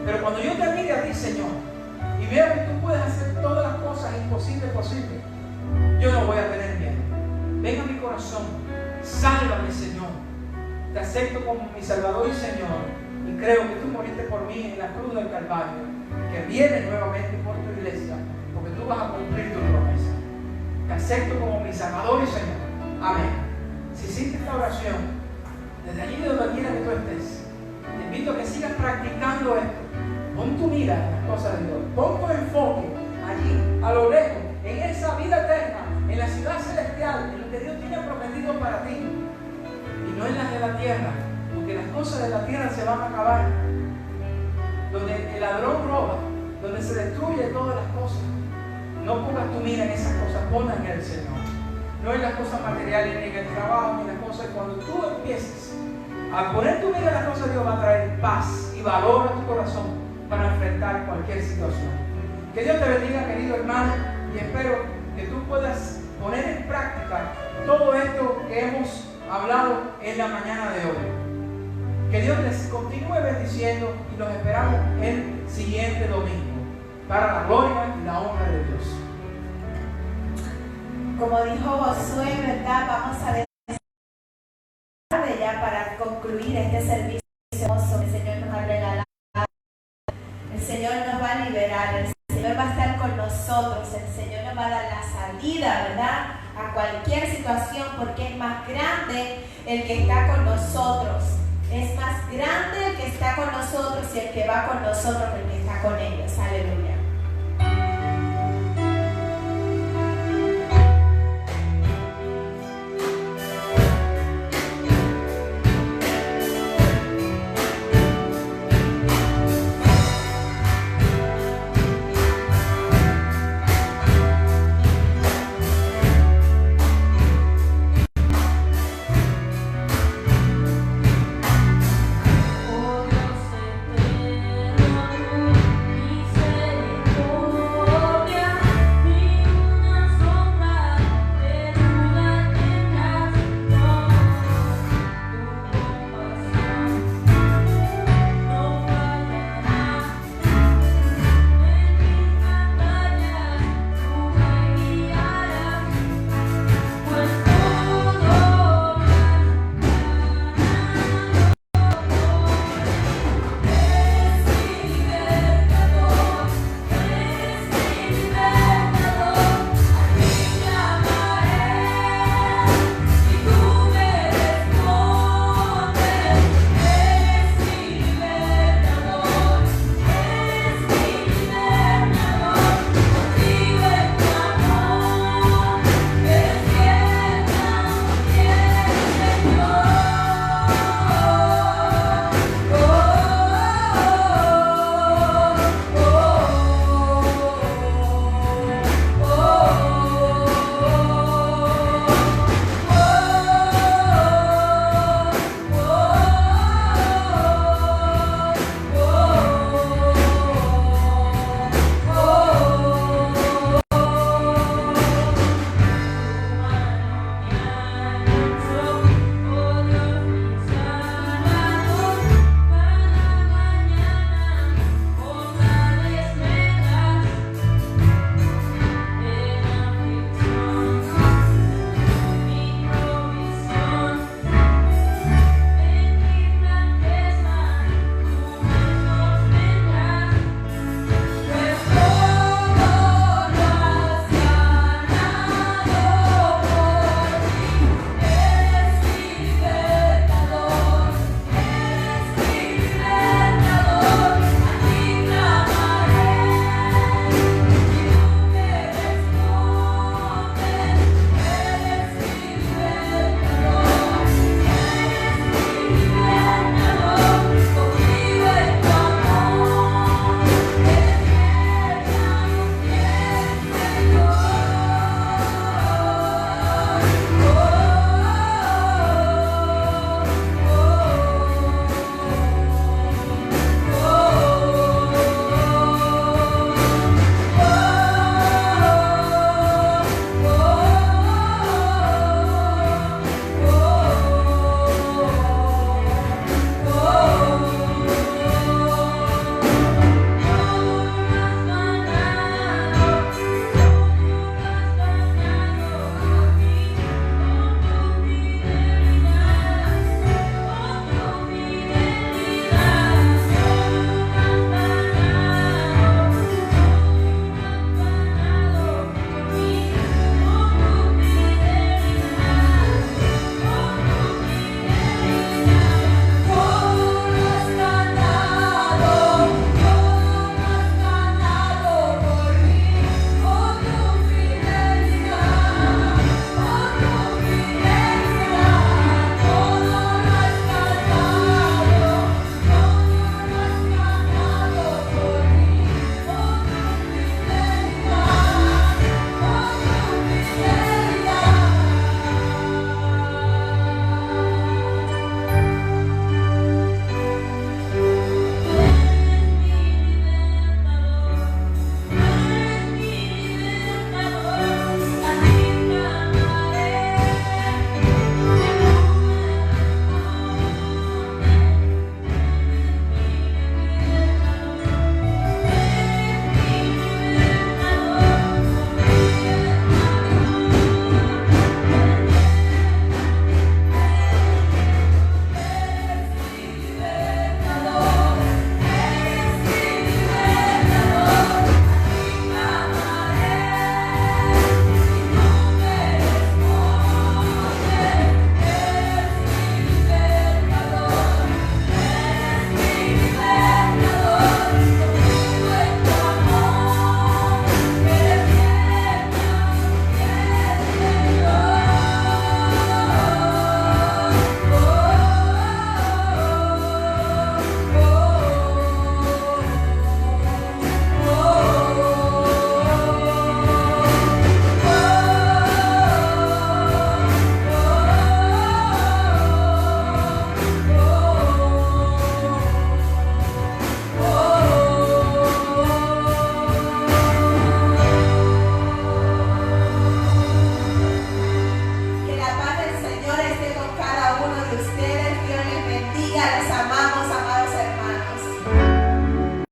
Pero cuando yo te mire a ti, Señor, y vea que tú puedes hacer todas las cosas imposibles posibles, yo no voy a tener miedo. Ven a mi corazón, sálvame, Señor. Te acepto como mi Salvador y Señor. Y creo que tú moriste por mí en la cruz del Calvario, que vienes nuevamente por tu iglesia, porque tú vas a cumplir tu promesa. Te acepto como mi Salvador y Señor. Amén. Si hiciste esta oración, desde allí de donde quiera que tú estés, te invito a que sigas practicando esto. Pon tu mira en las cosas de Dios. Pon tu enfoque allí, a lo lejos, en esa vida eterna, en la ciudad celestial, en lo que Dios tiene prometido para ti. Y no en las de la tierra, porque las cosas de la tierra se van a acabar. Donde el ladrón roba, donde se destruye todas las cosas. No pongas tu mira en esas cosas, ponla en el Señor. No en las cosas materiales, ni en el trabajo, ni en las cosas. Cuando tú empieces a poner tu mira en las cosas de Dios, va a traer paz y valor a tu corazón para enfrentar cualquier situación. Que Dios te bendiga, querido hermano, y espero que tú puedas poner en práctica todo esto que hemos hablado en la mañana de hoy. Que Dios les continúe bendiciendo y los esperamos el siguiente domingo para la gloria y la honra de Dios. Como dijo Josué, ¿verdad? Vamos a ver ya para concluir este servicio hermoso que el Señor nos ha regalado. El Señor nos va a liberar, el Señor va a estar con nosotros, el Señor nos va a dar la salida, ¿verdad? A cualquier situación, porque es más grande el que está con nosotros. Es más grande el que está con nosotros y el que va con nosotros que el que está con ellos. Aleluya.